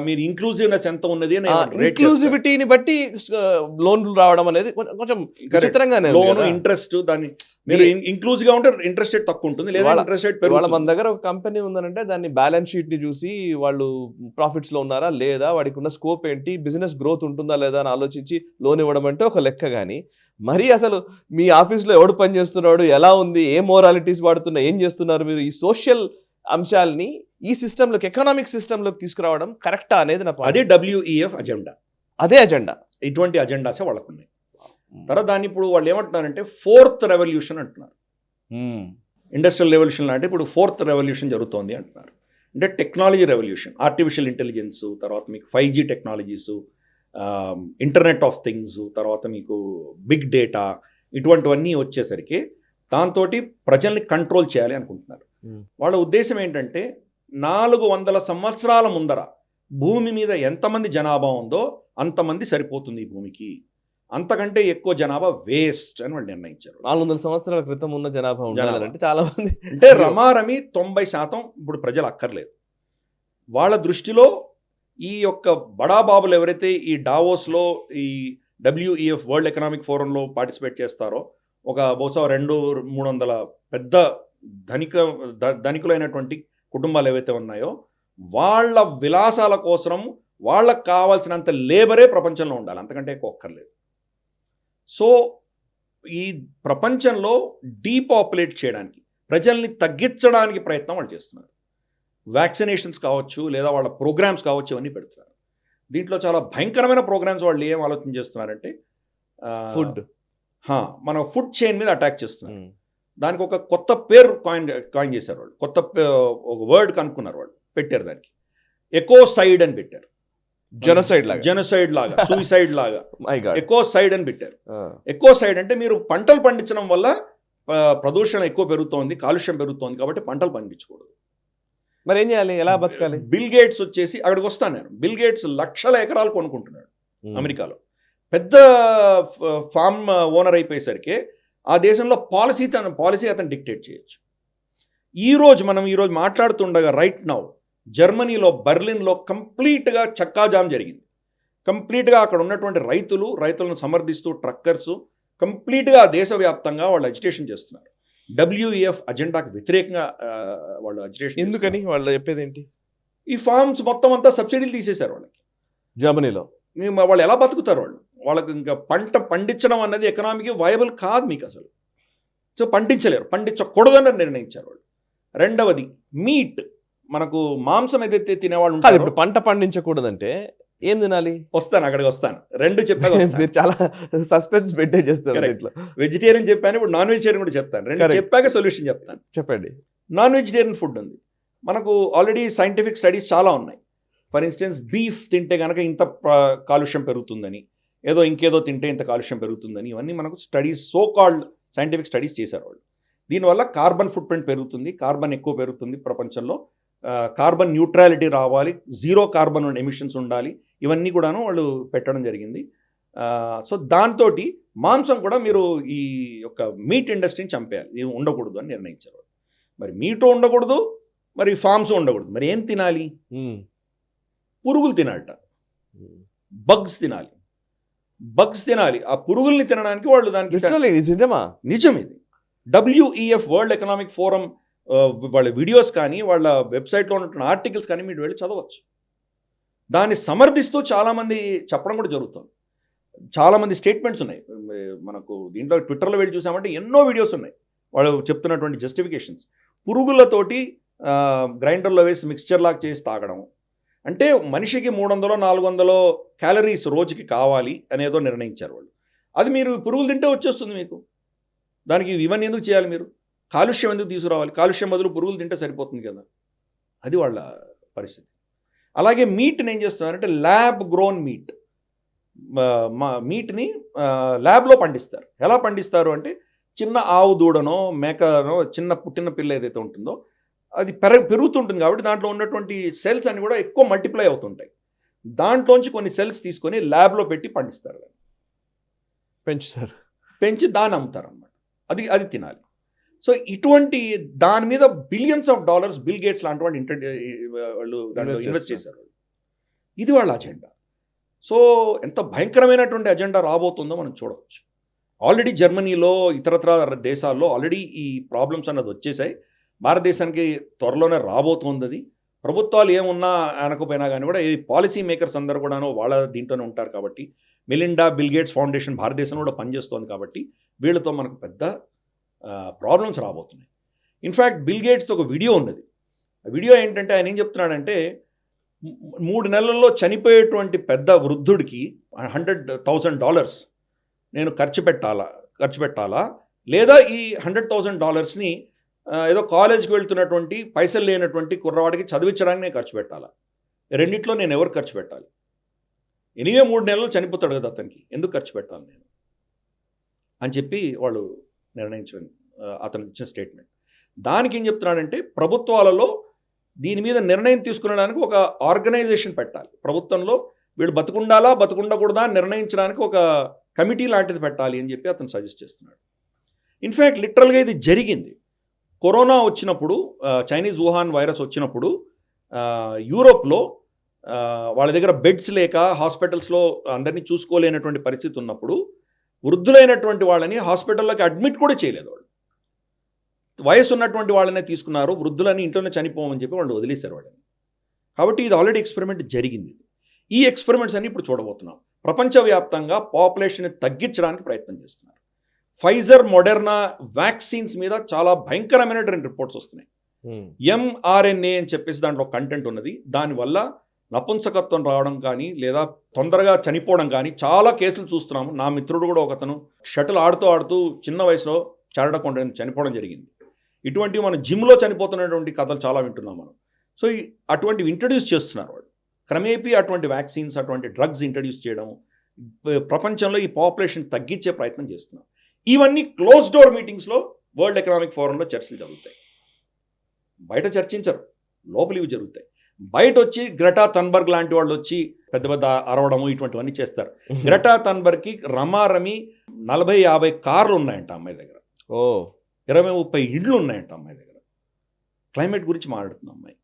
S2: మీరు ఇంక్లూజివ్నెస్ ఎంత ఉన్నది,
S1: ఇంక్లూజివిటీని బట్టి లోన్లు రావడం అనేది కొంచెం విచిత్రంగానే.
S2: లోన్ ఇంట్రెస్ట్ దాన్ని మీరు ఇంక్లూజివ్ గా ఉంటే ఇంట్రెస్ట్ రేట్ తక్కువ ఉంటుంది, లేదా ఇంట్రెస్ట్ రేట్ పెరుగుతుంది.
S1: మన దగ్గర ఒక కంపెనీ ఉందనంటే దాన్ని బ్యాలెన్స్ షీట్ ని చూసి వాళ్ళు ప్రాఫిట్స్ లో ఉన్నారా లేదా, వాడికి ఉన్న స్కోప్ ఏంటి, బిజినెస్ గ్రోత్ ఉంటుందా లేదా అని ఆలోచించి లోన్ ఇవ్వడం అంటే ఒక లెక్క. కానీ మరి అసలు మీ ఆఫీస్లో ఎవడు పని చేస్తున్నాడు, ఎలా ఉంది, ఏ మోరాలిటీస్ వాడుతున్నా, ఏం చేస్తున్నారు మీరు, ఈ సోషల్ అంశాలని ఈ సిస్టంలోకి, ఎకనామిక్ సిస్టంలోకి తీసుకురావడం కరెక్టా అనేది నా
S2: అదే WEF అజెండా,
S1: అదే అజెండా.
S2: ఇటువంటి అజెండాసే వాళ్ళకు ఉన్నాయి. తర్వాత దాన్ని ఇప్పుడు వాళ్ళు ఏమంటున్నారంటే 4th రెవల్యూషన్ అంటున్నారు. ఇండస్ట్రియల్ రెవల్యూషన్ అంటే ఇప్పుడు 4th రెవల్యూషన్ జరుగుతోంది అంటున్నారు. అంటే టెక్నాలజీ రెవల్యూషన్, ఆర్టిఫిషియల్ ఇంటెలిజెన్స్, తర్వాత మీకు 5G technologies, internet of things, తర్వాత మీకు బిగ్ డేటా, ఇటువంటివన్నీ వచ్చేసరికి దాంతో ప్రజల్ని కంట్రోల్ చేయాలి అనుకుంటున్నారు. వాళ్ళ ఉద్దేశం ఏంటంటే 400 సంవత్సరాల ముందర భూమి మీద ఎంతమంది జనాభా ఉందో అంతమంది సరిపోతుంది ఈ భూమికి, అంతకంటే ఎక్కువ జనాభా వేస్ట్ అని వాళ్ళు నిర్ణయించారు.
S1: 400 సంవత్సరాల క్రితం ఉన్న జనాభా ఉండాలంటే చాలా మంది,
S2: అంటే రమారమి 90% ఇప్పుడు ప్రజలు అక్కర్లేదు. వాళ్ళ దృష్టిలో ఈ యొక్క బడాబాబులు ఎవరైతే ఈ డావోస్లో ఈ WEF వరల్డ్ ఎకనామిక్ ఫోరంలో పార్టిసిపేట్ చేస్తారో, ఒక బహుశా 200-300 పెద్ద ధనికులైనటువంటి కుటుంబాలు ఏవైతే ఉన్నాయో, వాళ్ళ విలాసాల కోసం వాళ్ళకు కావాల్సినంత లేబరే ప్రపంచంలో ఉండాలి, అంతకంటే ఎక్కువ ఒక్కర్లేదు. సో ఈ ప్రపంచంలో డీపాపులేట్ చేయడానికి, ప్రజల్ని తగ్గించడానికి ప్రయత్నం వాళ్ళు చేస్తున్నారు. వ్యాక్సినేషన్స్ కావచ్చు, లేదా వాళ్ళ ప్రోగ్రామ్స్ కావచ్చు, ఇవన్నీ పెడుతున్నారు. దీంట్లో చాలా భయంకరమైన ప్రోగ్రామ్స్ వాళ్ళు ఏం ఆలోచన చేస్తున్నారంటే మన ఫుడ్ చైన్ మీద అటాక్ చేస్తున్నారు. దానికి ఒక కొత్త పేరు కాయిన్ చేశారు వాళ్ళు, కొత్త ఒక వర్డ్ కనుక్కున్నారు వాళ్ళు, పెట్టారు దానికి ఎకోసైడ్ అని పెట్టారు. జెనోసైడ్ లాగా సూసైడ్ లాగా ఎకోసైడ్ అని పెట్టారు. ఎకోసైడ్ అంటే మీరు పంటలు పండించడం వల్ల ప్రదూషణ ఎక్కువ పెరుగుతోంది, కాలుష్యం పెరుగుతోంది, కాబట్టి పంటలు పండించకూడదు.
S1: మరి ఏం చేయాలి, ఎలా బతకాలి?
S2: బిల్ గేట్స్ వచ్చేసి అక్కడికి వస్తాను నేను. బిల్ గేట్స్ లక్షల ఎకరాలు కొనుక్కుంటున్నాడు అమెరికాలో, పెద్ద ఫార్మ్ ఓనర్ అయిపోయేసరికి ఆ దేశంలో పాలసీ అతను డిక్టేట్ చేయొచ్చు. మనం ఈరోజు మాట్లాడుతుండగా రైట్ నౌ జర్మనీలో బెర్లిన్లో కంప్లీట్గా చక్కాజామ్ జరిగింది. కంప్లీట్గా అక్కడ ఉన్నటువంటి రైతులను సమర్థిస్తూ ట్రక్కర్సు కంప్లీట్గా దేశవ్యాప్తంగా వాళ్ళు అజిటేషన్ చేస్తున్నారు. WEF అజెండాకు వ్యతిరేకంగా వాళ్ళు అజిటేషన్.
S1: ఎందుకని వాళ్ళు చెప్పేది ఏంటి?
S2: ఈ ఫార్మ్స్ మొత్తం అంతా సబ్సిడీలు తీసేశారు వాళ్ళకి.
S1: జర్మనీలో
S2: వాళ్ళు ఎలా బతుకుతారు? వాళ్ళకి ఇంకా పంట పండించడం అన్నది ఎకనామిక్ వైబుల్ కాదు మీకు అసలు. సో పండించకూడదని నిర్ణయించారు వాళ్ళు. రెండవది మీట్, మనకు మాంసం ఏదైతే తినేవాళ్ళు ఉంటారు.
S1: ఇప్పుడు పంట పండించకూడదంటే ఏం తినాలి?
S2: అక్కడికి వస్తాను. రెండు చెప్పాక
S1: చాలా సస్పెన్స్ పెట్టే చేస్తారు.
S2: వెజిటేరియన్ చెప్పాను, ఇప్పుడు నాన్ వెజిటేరియన్ కూడా చెప్తాను. రెండు చెప్పాక సొల్యూషన్ చెప్తాను.
S1: చెప్పండి.
S2: నాన్ వెజిటేరియన్ ఫుడ్ ఉంది మనకు, ఆల్రెడీ సైంటిఫిక్ స్టడీస్ చాలా ఉన్నాయి. ఫర్ ఇన్స్టెన్స్ బీఫ్ తింటే కనుక ఇంత కాలుష్యం పెరుగుతుందని, ఇంకేదో తింటే ఇంత కాలుష్యం పెరుగుతుందని, ఇవన్నీ మనకు studies, so called scientific studies చేశారు వాళ్ళు. దీనివల్ల కార్బన్ ఫుట్ ప్రింట్ పెరుగుతుంది, కార్బన్ ఎక్కువ పెరుగుతుంది ప్రపంచంలో, కార్బన్ న్యూట్రాలిటీ రావాలి, 0 కార్బన్ ఎమిషన్స్ ఉండాలి, ఇవన్నీ కూడాను వాళ్ళు పెట్టడం జరిగింది. సో దాంతో మాంసం కూడా మీరు ఈ యొక్క మీట్ ఇండస్ట్రీని చంపేయాలి, ఇది ఉండకూడదు అని నిర్ణయించారు. మరి మీటు ఉండకూడదు, మరి ఫామ్స్ ఉండకూడదు. మరి ఏం తినాలి? పురుగులు తినాలట, బగ్స్ తినాలి. ఆ పురుగుల్ని తినడానికి వాళ్ళు దానికి నిజం ఇది. WEF వరల్డ్ ఎకనామిక్ ఫోరం వాళ్ళ వీడియోస్ కానీ వాళ్ళ వెబ్సైట్లో ఉన్నటువంటి ఆర్టికల్స్ కానీ మీరు వెళ్ళి చదవచ్చు. దాన్ని సమర్థిస్తూ చాలామంది చెప్పడం కూడా జరుగుతుంది. చాలామంది స్టేట్మెంట్స్ ఉన్నాయి మనకు. దీంట్లో ట్విట్టర్లో వెళ్ళి చూసామంటే ఎన్నో వీడియోస్ ఉన్నాయి వాళ్ళు చెప్తున్నటువంటి జస్టిఫికేషన్స్. పురుగులతోటి గ్రైండర్లో వేసి మిక్స్చర్ లాగా చేసి తాగడం అంటే మనిషికి 300-400 క్యాలరీస్ రోజుకి కావాలి అనేదో నిర్ణయించారు వాళ్ళు. అది మీరు పురుగులు తింటే వచ్చేస్తుంది మీకు. దానికి ఇవన్నీ ఎందుకు చేయాలి? మీరు కాలుష్యం ఎందుకు తీసుకురావాలి? కాలుష్యం బదులు పురుగులు తింటే సరిపోతుంది కదా. అది వాళ్ళ పరిస్థితి. అలాగే మీట్ని ఏం చేస్తున్నారంటే ల్యాబ్ గ్రోన్ మీట్, మీట్ని ల్యాబ్లో పండిస్తారు. ఎలా పండిస్తారు అంటే చిన్న ఆవు దూడనో మేకనో చిన్న పుట్టిన పిల్ల ఏదైతే ఉంటుందో అది పెరుగుతుంటుంది కాబట్టి దాంట్లో ఉన్నటువంటి సెల్స్ అని కూడా ఎక్కువ మల్టిప్లై అవుతుంటాయి. దాంట్లోంచి కొన్ని సెల్స్ తీసుకొని ల్యాబ్లో పెట్టి పండిస్తారు, పెంచి దాన్ని అమ్ముతారు అన్నమాట. అది తినాలి. సో ఇటువంటి దాని మీద billions of dollars bill gates లాంటి వాళ్ళు దాంట్లో ఇన్వెస్ట్ చేశారు. ఇది వాళ్ళ అజెండా. సో ఎంత భయంకరమైనటువంటి అజెండా రాబోతుందో మనం చూడవచ్చు. ఆల్రెడీ జర్మనీలో ఇతరత్ర దేశాల్లో ఆల్రెడీ ఈ ప్రాబ్లమ్స్ అన్నది వచ్చేసాయి. భారతదేశానికి త్వరలోనే రాబోతుంది. అది ప్రభుత్వాలు ఏమున్నా అనకపోయినా కానీ కూడా ఈ పాలసీ మేకర్స్ అందరూ కూడాను వాళ్ళ దీంట్లోనే ఉంటారు కాబట్టి, మెలిండా బిల్ గేట్స్ ఫౌండేషన్ భారతదేశంలో కూడా పనిచేస్తోంది కాబట్టి వీళ్ళతో మనకు పెద్ద ప్రాబ్లమ్స్ రాబోతున్నాయి. ఇన్ఫ్యాక్ట్ బిల్ గేట్స్తో ఒక వీడియో ఉన్నది. ఆ వీడియో ఏంటంటే ఆయన ఏం చెప్తున్నాడంటే 3 నెలల్లో చనిపోయేటువంటి పెద్ద వృద్ధుడికి $100,000 నేను ఖర్చు పెట్టాలా లేదా ఈ $100,000 ఏదో కాలేజ్కి వెళ్తున్నటువంటి పైసలు లేనటువంటి కుర్రవాడికి చదివించడానికి నేను ఖర్చు పెట్టాలా? రెండిట్లో నేను ఎవరు ఖర్చు పెట్టాలి? ఎనివే 3 నెలలు చనిపోతాడు కదా అతనికి, ఎందుకు ఖర్చు పెట్టాలి నేను అని చెప్పి వాళ్ళు నిర్ణయించారు. అతను ఇచ్చిన స్టేట్మెంట్. దానికి ఏం చెప్తున్నాడంటే ప్రభుత్వాలలో దీని మీద నిర్ణయం తీసుకునడానికి ఒక ఆర్గనైజేషన్ పెట్టాలి. ప్రభుత్వంలో వీళ్ళు బతుకుండకూడదా నిర్ణయించడానికి ఒక కమిటీ లాంటిది పెట్టాలి అని చెప్పి అతను సజెస్ట్ చేస్తున్నాడు. ఇన్ఫ్యాక్ట్ లిటరల్గా ఇది జరిగింది. కరోనా వచ్చినప్పుడు, చైనీస్ వుహాన్ వైరస్ వచ్చినప్పుడు యూరోప్లో వాళ్ళ దగ్గర బెడ్స్ లేక హాస్పిటల్స్లో అందరినీ చూసుకోలేనటువంటి పరిస్థితి ఉన్నప్పుడు వృద్ధులైనటువంటి వాళ్ళని హాస్పిటల్లోకి అడ్మిట్ కూడా చేయలేదు. వాళ్ళు వయసు ఉన్నటువంటి వాళ్ళనే తీసుకున్నారు, వృద్ధులని ఇంట్లోనే చనిపోమని చెప్పి వాళ్ళు వదిలేశారు వాళ్ళని. కాబట్టి ఇది ఆల్రెడీ ఎక్స్పెరిమెంట్ జరిగింది. ఈ ఎక్స్పెరిమెంట్స్ అన్ని ఇప్పుడు చూడబోతున్నాం. ప్రపంచవ్యాప్తంగా పాపులేషన్ తగ్గించడానికి ప్రయత్నం చేస్తున్నారు. ఫైజర్, మోడెర్నా వ్యాక్సిన్స్ మీద చాలా భయంకరమైనటువంటి రిపోర్ట్స్ వస్తున్నాయి. mRNA అని చెప్పేసి దాంట్లో కంటెంట్ ఉన్నది. దానివల్ల నపుంసకత్వం రావడం కానీ లేదా తొందరగా చనిపోవడం కానీ చాలా కేసులు చూస్తున్నాము. నా మిత్రుడు కూడా ఒకతను షటిల్ ఆడుతూ చిన్న వయసులో చారడకుండా చనిపోవడం జరిగింది. ఇటువంటివి మనం జిమ్లో చనిపోతున్నటువంటి కథలు చాలా వింటున్నాం మనం. సో అటువంటివి ఇంట్రడ్యూస్ చేస్తున్నారు వాళ్ళు. క్రమేపీ అటువంటి వ్యాక్సిన్స్, అటువంటి డ్రగ్స్ ఇంట్రడ్యూస్ చేయడం, ప్రపంచంలో ఈ పాపులేషన్ తగ్గించే ప్రయత్నం చేస్తున్నాం. ఇవన్నీ క్లోజ్ డోర్ మీటింగ్స్లో వరల్డ్ ఎకనామిక్ ఫోరంలో చర్చలు జరుగుతాయి. బయట చర్చించరు, లోపలి ఇవి జరుగుతాయి. బయట వచ్చి గ్రెటా థన్బర్గ్ లాంటి వాళ్ళు వచ్చి పెద్ద పెద్ద అరవడము ఇటువంటివన్నీ చేస్తారు. గ్రెటా థన్బర్గ్కి రమారమి 40-50 కార్లు ఉన్నాయంట అమ్మాయి దగ్గర. 20-30 ఇండ్లు ఉన్నాయంట అమ్మాయి దగ్గర. క్లైమేట్ గురించి మాట్లాడుతుంది అమ్మాయి.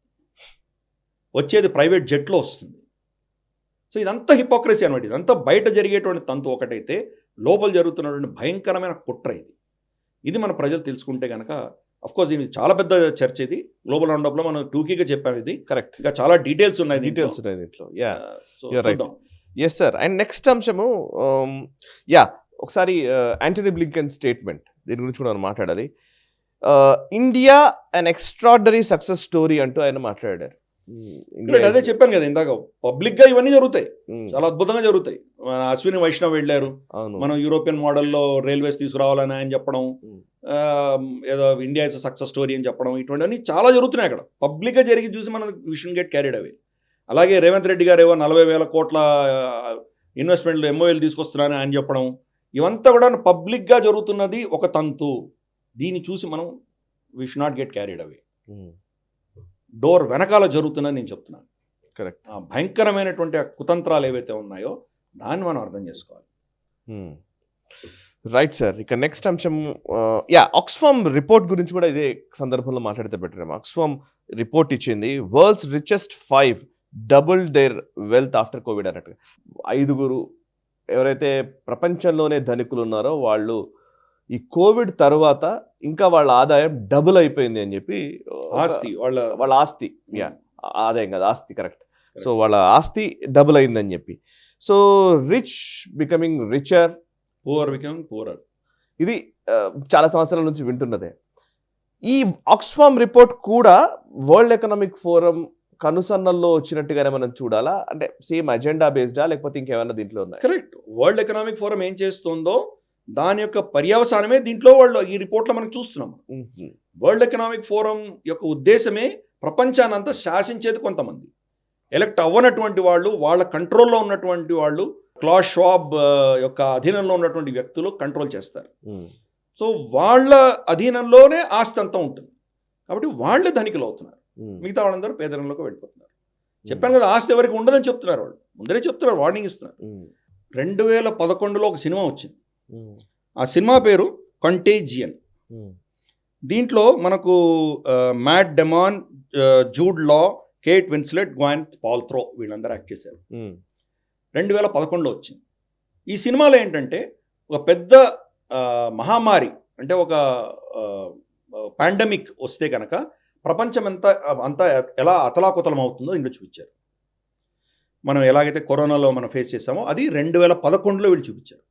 S2: వచ్చేది ప్రైవేట్ జెట్లో వస్తుంది. సో ఇదంతా హిపోక్రసీ అనమాట. ఇదంతా బయట జరిగేటువంటి తంతు ఒకటైతే లోపల జరుగుతున్నటువంటి భయంకరమైన కుట్ర ఇది మన ప్రజలు తెలుసుకుంటే కనుక, అఫ్కోర్స్ ఇది చాలా పెద్ద చర్చ. ఇది గ్లోబల్ రౌండప్లో మనం టూకీగా చెప్పాము. ఇది కరెక్ట్. ఇంకా చాలా డీటెయిల్స్ ఉన్నాయి దీంట్లో.
S1: Yes sir. అండ్ నెక్స్ట్ అంశము ఒకసారి యాంటనీ బ్లింకెన్ స్టేట్మెంట్, దీని గురించి కూడా మనం మాట్లాడాలి. ఇండియా అన్ ఎక్స్ట్రాడనరీ సక్సెస్ స్టోరీ అంటూ ఆయన మాట్లాడారు.
S2: అదే చెప్పాను కదా ఇందాక, పబ్లిక్ గా ఇవన్నీ జరుగుతాయి, చాలా అద్భుతంగా జరుగుతాయి. అశ్విని వైష్ణవ్ వెళ్ళారు, మనం యూరోపియన్ మోడల్లో రైల్వేస్ తీసుకురావాలని ఆయన చెప్పడం, ఏదో ఇండియా ఇస్ సక్సెస్ స్టోరీ అని చెప్పడం, ఇటువంటివన్నీ చాలా జరుగుతున్నాయి అక్కడ. పబ్లిక్ గా జరిగి చూసి మనం we should get carried away. అలాగే రేవంత్ రెడ్డి గారు ఏవో 40,000 కోట్ల ఇన్వెస్ట్మెంట్లు MOUలు తీసుకొస్తున్నారని ఆయన చెప్పడం, ఇవంతా కూడా పబ్లిక్ గా జరుగుతున్నది ఒక తంతు. దీన్ని చూసి మనం we should not get carried away. Door వెనకాల జరుగుతుందని నేను చెప్తున్నాను.
S1: కరెక్ట్.
S2: భయంకరమైనటువంటి కుతంత్రాలు ఏవైతే ఉన్నాయో దాన్ని మనం అర్థం చేసుకోవాలి.
S1: Right sir. ఇక నెక్స్ట్ అంశం ఆక్స్ఫామ్ రిపోర్ట్ గురించి కూడా ఇదే సందర్భంలో మాట్లాడితే బెటర్. ఆక్స్ఫామ్ రిపోర్ట్ ఇచ్చింది. World's richest 5 double there wealth after Covid అన్నట్టుగా. 5 ఎవరైతే ప్రపంచంలోనే ధనికులు ఉన్నారో వాళ్ళు ఈ కోవిడ్ తర్వాత ఇంకా వాళ్ళ ఆదాయం డబుల్ అయిపోయింది అని చెప్పి
S2: ఆస్తి
S1: వాళ్ళ ఆస్తి ఆదాయం కాదు ఆస్తి కరెక్ట్. సో వాళ్ళ ఆస్తి డబుల్ అయిందని చెప్పి. So rich becoming richer,
S2: poor becoming poorer.
S1: ఇది చాలా సంవత్సరాల నుంచి వింటున్నదే. ఈ ఆక్స్ఫామ్ రిపోర్ట్ కూడా వరల్డ్ ఎకనామిక్ ఫోరం కనుసన్నల్లో వచ్చినట్టుగానే మనం చూడాలా? అంటే సేమ్ అజెండా బేస్డా లేకపోతే ఇంకేమైనా దీంట్లో ఉన్నాయి?
S2: కరెక్ట్. వరల్డ్ ఎకనామిక్ ఫోరం ఏం చేస్తుందో దాని యొక్క పర్యవసానమే దీంట్లో వాళ్ళు ఈ రిపోర్ట్లో మనం చూస్తున్నాం. వరల్డ్ ఎకనామిక్ ఫోరం యొక్క ఉద్దేశమే ప్రపంచానంతా శాసించేది కొంతమంది. ఎలక్ట్ అవ్వనటువంటి వాళ్ళు, వాళ్ళ కంట్రోల్లో ఉన్నటువంటి వాళ్ళు, క్లాస్ షవాబ్ యొక్క అధీనంలో ఉన్నటువంటి వ్యక్తులు కంట్రోల్ చేస్తారు. సో వాళ్ళ అధీనంలోనే ఆస్తి అంతా ఉంటుంది. కాబట్టి వాళ్ళే ధనికులు అవుతున్నారు, మిగతా వాళ్ళందరూ పేదరికంలోకి వెళ్ళిపోతున్నారు. చెప్పాను కదా, ఆస్తి ఎవరికి ఉండదని చెప్తున్నారు వాళ్ళు, ముందరే చెప్తున్నారు, వార్నింగ్ ఇస్తున్నారు. 2011లో ఒక సినిమా వచ్చింది. ఆ సినిమా పేరు కంటేజియన్. దీంట్లో మనకు మ్యాట్ డెమాన్, జూడ్ లా, కేట్ విన్స్లెట్, గ్వాయినెత్ పాల్ట్రో వీళ్ళందరూ యాక్ట్ చేశారు. 2011లో వచ్చింది. ఈ సినిమాలో ఏంటంటే ఒక పెద్ద మహమ్మారి, అంటే ఒక పాండమిక్ వస్తే కనుక ప్రపంచం అంతా ఎలా అతలాకుతలం అవుతుందో ఇందులో చూపించారు. మనం ఎలాగైతే కరోనాలో మనం ఫేస్ చేసామో అది 2011లో వీళ్ళు చూపించారు.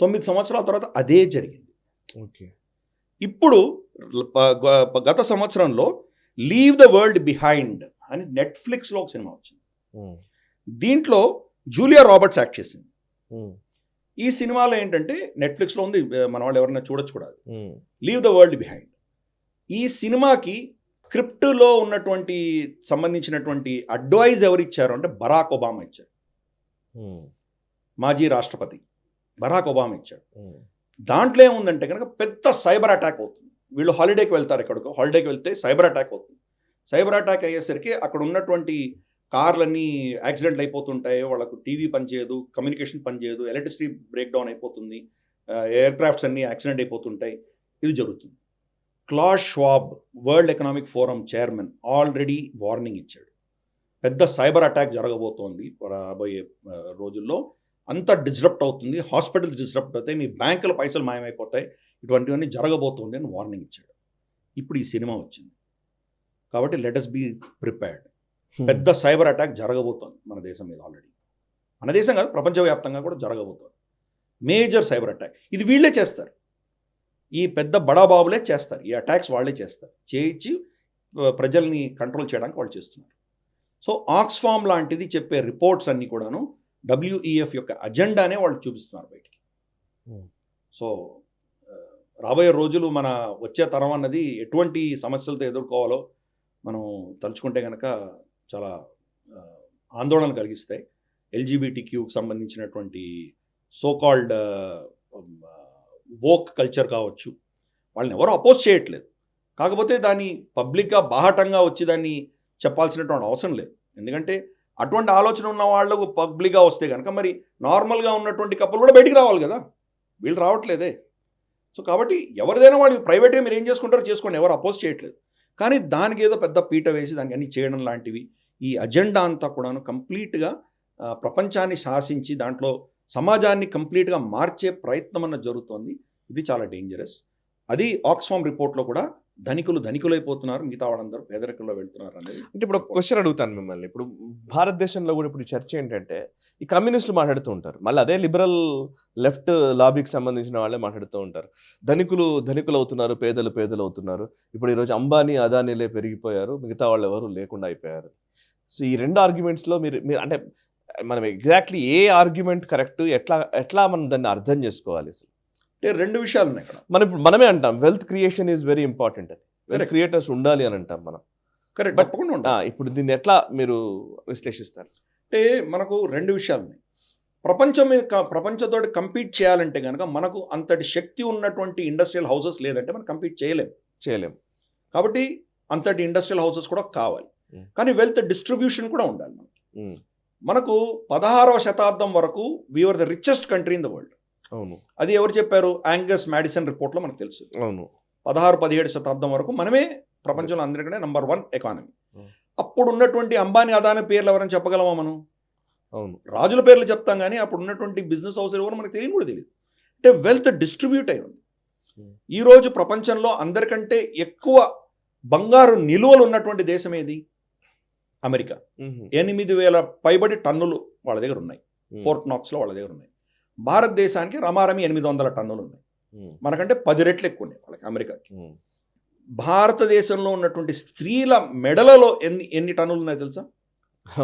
S2: 9 సంవత్సరాల తర్వాత అదే జరిగింది. ఇప్పుడు గత సంవత్సరంలో లీవ్ ద వరల్డ్ బిహైండ్ అని నెట్ఫ్లిక్స్లో ఒక సినిమా వచ్చింది. దీంట్లో జూలియా రాబర్ట్స్ యాక్ట్ చేసింది. ఈ సినిమాలో ఏంటంటే నెట్ఫ్లిక్స్లో ఉంది, మన వాళ్ళు ఎవరైనా చూడొచ్చు కూడా. Leave the world behind. ఈ సినిమాకి స్క్రిప్ట్లో ఉన్నటువంటి సంబంధించినటువంటి అడ్వైజ్ ఎవరు ఇచ్చారు అంటే బరాక్ ఒబామా ఇచ్చారు. మాజీ రాష్ట్రపతి బరాక్ ఒబామా ఇచ్చాడు. దాంట్లో ఏముందంటే కనుక పెద్ద సైబర్ అటాక్ అవుతుంది. వీళ్ళు హాలిడేకి వెళ్తారు, ఎక్కడికో హాలిడేకి వెళ్తే సైబర్ అటాక్ అవుతుంది. సైబర్ అటాక్ అయ్యేసరికి అక్కడ ఉన్నటువంటి కార్లన్నీ యాక్సిడెంట్లు అయిపోతుంటాయి, వాళ్ళకు టీవీ పనిచేయదు, కమ్యూనికేషన్ పనిచేయదు, ఎలక్ట్రిసిటీ బ్రేక్ డౌన్ అయిపోతుంది, ఎయిర్ క్రాఫ్ట్స్ అన్నీ యాక్సిడెంట్ అయిపోతుంటాయి. ఇది జరుగుతుంది. Klaus Schwab world economic forum chairman already warning ఇచ్చాడు. పెద్ద సైబర్ అటాక్ జరగబోతోంది రాబోయే రోజుల్లో, అంతా డిస్రప్ట్ అవుతుంది, హాస్పిటల్స్ డిస్రప్ట్ అవుతాయి, మీ బ్యాంకుల పైసలు మాయమైపోతాయి, ఇటువంటివన్నీ జరగబోతుంది అని వార్నింగ్ ఇచ్చాడు. ఇప్పుడు ఈ సినిమా వచ్చింది కాబట్టి లెట్ us బీ ప్రిపేర్డ్. పెద్ద సైబర్ అటాక్ జరగబోతోంది మన దేశం మీద ఆల్రెడీ. మన దేశం కాదు, ప్రపంచవ్యాప్తంగా కూడా జరగబోతోంది మేజర్ సైబర్ అటాక్. ఇది వీళ్ళే చేస్తారు, ఈ పెద్ద బడాబాబులే చేస్తారు, ఈ అటాక్స్ వాళ్ళే చేస్తారు, చేయించి ప్రజల్ని కంట్రోల్ చేయడానికి వాళ్ళు చేస్తున్నారు. సో ఆక్స్ఫామ్ లాంటిది చెప్పే రిపోర్ట్స్ అన్నీ కూడాను WEF యొక్క అజెండానే వాళ్ళు చూపిస్తున్నారు బయటికి. సో రాబోయే రోజులు మన వచ్చే తరం అన్నది ఎటువంటి సమస్యలతో ఎదుర్కోవాలో మనం తలుచుకుంటే కనుక చాలా ఆందోళన కలిగిస్తాయి. LGBTQకి సంబంధించినటువంటి సోకాల్డ్ వోక్ కల్చర్ కావచ్చు, వాళ్ళని ఎవరు అపోజ్ చేయట్లేదు. కాకపోతే దాన్ని పబ్లిక్గా బాహటంగా వచ్చి దాన్ని చెప్పాల్సినటువంటి అవసరం లేదు. ఎందుకంటే అటువంటి ఆలోచన ఉన్న వాళ్ళు పబ్లిక్గా వస్తే కనుక మరి నార్మల్గా ఉన్నటువంటి కప్పులు కూడా బయటికి రావాలి కదా, వీళ్ళు రావట్లేదే. సో కాబట్టి ఎవరిదైనా వాళ్ళు ప్రైవేట్గా మీరు ఏం చేసుకుంటారో చేసుకోండి, ఎవరు అపోజ్ చేయట్లేదు. కానీ దానికి ఏదో పెద్ద పీట వేసి దానికి అన్ని చేయడం లాంటివి, ఈ అజెండా అంతా కూడాను కంప్లీట్గా ప్రపంచాన్ని శాసించి దాంట్లో సమాజాన్ని కంప్లీట్గా మార్చే ప్రయత్నం అన్నది జరుగుతోంది. ఇది చాలా డేంజరస్. అది ఆక్స్ఫామ్ రిపోర్ట్లో కూడా ధనికులైపోతున్నారు, మిగతా వాళ్ళందరూ పేదరికంలో వెళ్తున్నారు అనేది.
S1: అంటే ఇప్పుడు క్వశ్చన్ అడుగుతాను మిమ్మల్ని. ఇప్పుడు భారతదేశంలో కూడా ఇప్పుడు చర్చ ఏంటంటే ఈ కమ్యూనిస్టులు మాట్లాడుతూ ఉంటారు, మళ్ళీ అదే లిబరల్ లెఫ్ట్ లాబీకి సంబంధించిన వాళ్ళే మాట్లాడుతూ ఉంటారు. ధనికులు అవుతున్నారు, పేదలు అవుతున్నారు. ఇప్పుడు ఈరోజు అంబానీ అదానీలే పెరిగిపోయారు, మిగతా వాళ్ళు ఎవరు లేకుండా అయిపోయారు. సో ఈ రెండు ఆర్గ్యుమెంట్స్లో మీరు అంటే మనం ఎగ్జాక్ట్లీ ఏ ఆర్గ్యుమెంట్ కరెక్ట్, ఎట్లా మనం దాన్ని అర్థం చేసుకోవాలి? అసలు
S2: అంటే రెండు విషయాలు ఉన్నాయి ఇక్కడ.
S1: మనమే అంటాం wealth creation is very important, అది వెల్త్ క్రియేటర్స్ ఉండాలి అని అంటాం మనం.
S2: కరెక్ట్, తప్పకుండా ఉండాలి.
S1: ఇప్పుడు దీన్ని ఎట్లా మీరు విశ్లేషిస్తారు?
S2: అంటే మనకు రెండు విషయాలు ఉన్నాయి. ప్రపంచంతో కంపీట్ చేయాలంటే కనుక మనకు అంతటి శక్తి ఉన్నటువంటి ఇండస్ట్రియల్ హౌసెస్ లేదంటే మనం కంపీట్ చేయలేము. కాబట్టి అంతటి ఇండస్ట్రియల్ హౌసెస్ కూడా కావాలి. కానీ వెల్త్ డిస్ట్రిబ్యూషన్ కూడా ఉండాలి. మనకు 16వ శతాబ్దం వరకు we are the richest country in the world.
S1: అవును.
S2: అది ఎవరు చెప్పారు? యాంగస్ మాడిసన్ రిపోర్ట్లో మనకు తెలుసు.
S1: అవును.
S2: 16-17 శతాబ్దం వరకు మనమే ప్రపంచంలో అందరికంటే నంబర్ 1 ఎకానమీ.
S1: Hmm.
S2: అప్పుడు ఉన్నటువంటి అంబానీ అదానీ పేర్లు ఎవరైనా చెప్పగలమా మనం?
S1: అవును.
S2: రాజుల పేర్లు చెప్తాం కానీ అప్పుడు ఉన్నటువంటి బిజినెస్ హౌస్ ఎవరు మనకు తెలియని కూడా తెలియదు. అంటే వెల్త్ డిస్ట్రిబ్యూట్ అయి ఉంది. ఈరోజు ప్రపంచంలో అందరికంటే ఎక్కువ బంగారు నిలువలు ఉన్నటువంటి దేశం ఏది? అమెరికా. 8,000 పైబడి టన్నులు వాళ్ళ దగ్గర ఉన్నాయి. ఫోర్ట్ నాక్స్లో వాళ్ళ దగ్గర ఉన్నాయి. భారతదేశానికి రమారమి 800 టన్నులు ఉన్నాయి. మనకంటే 10 రెట్లు ఎక్కువ ఉన్నాయి వాళ్ళకి, అమెరికాకి. భారతదేశంలో ఉన్నటువంటి స్త్రీల మెడలలో ఎన్ని టన్నులు ఉన్నాయి తెలుసా?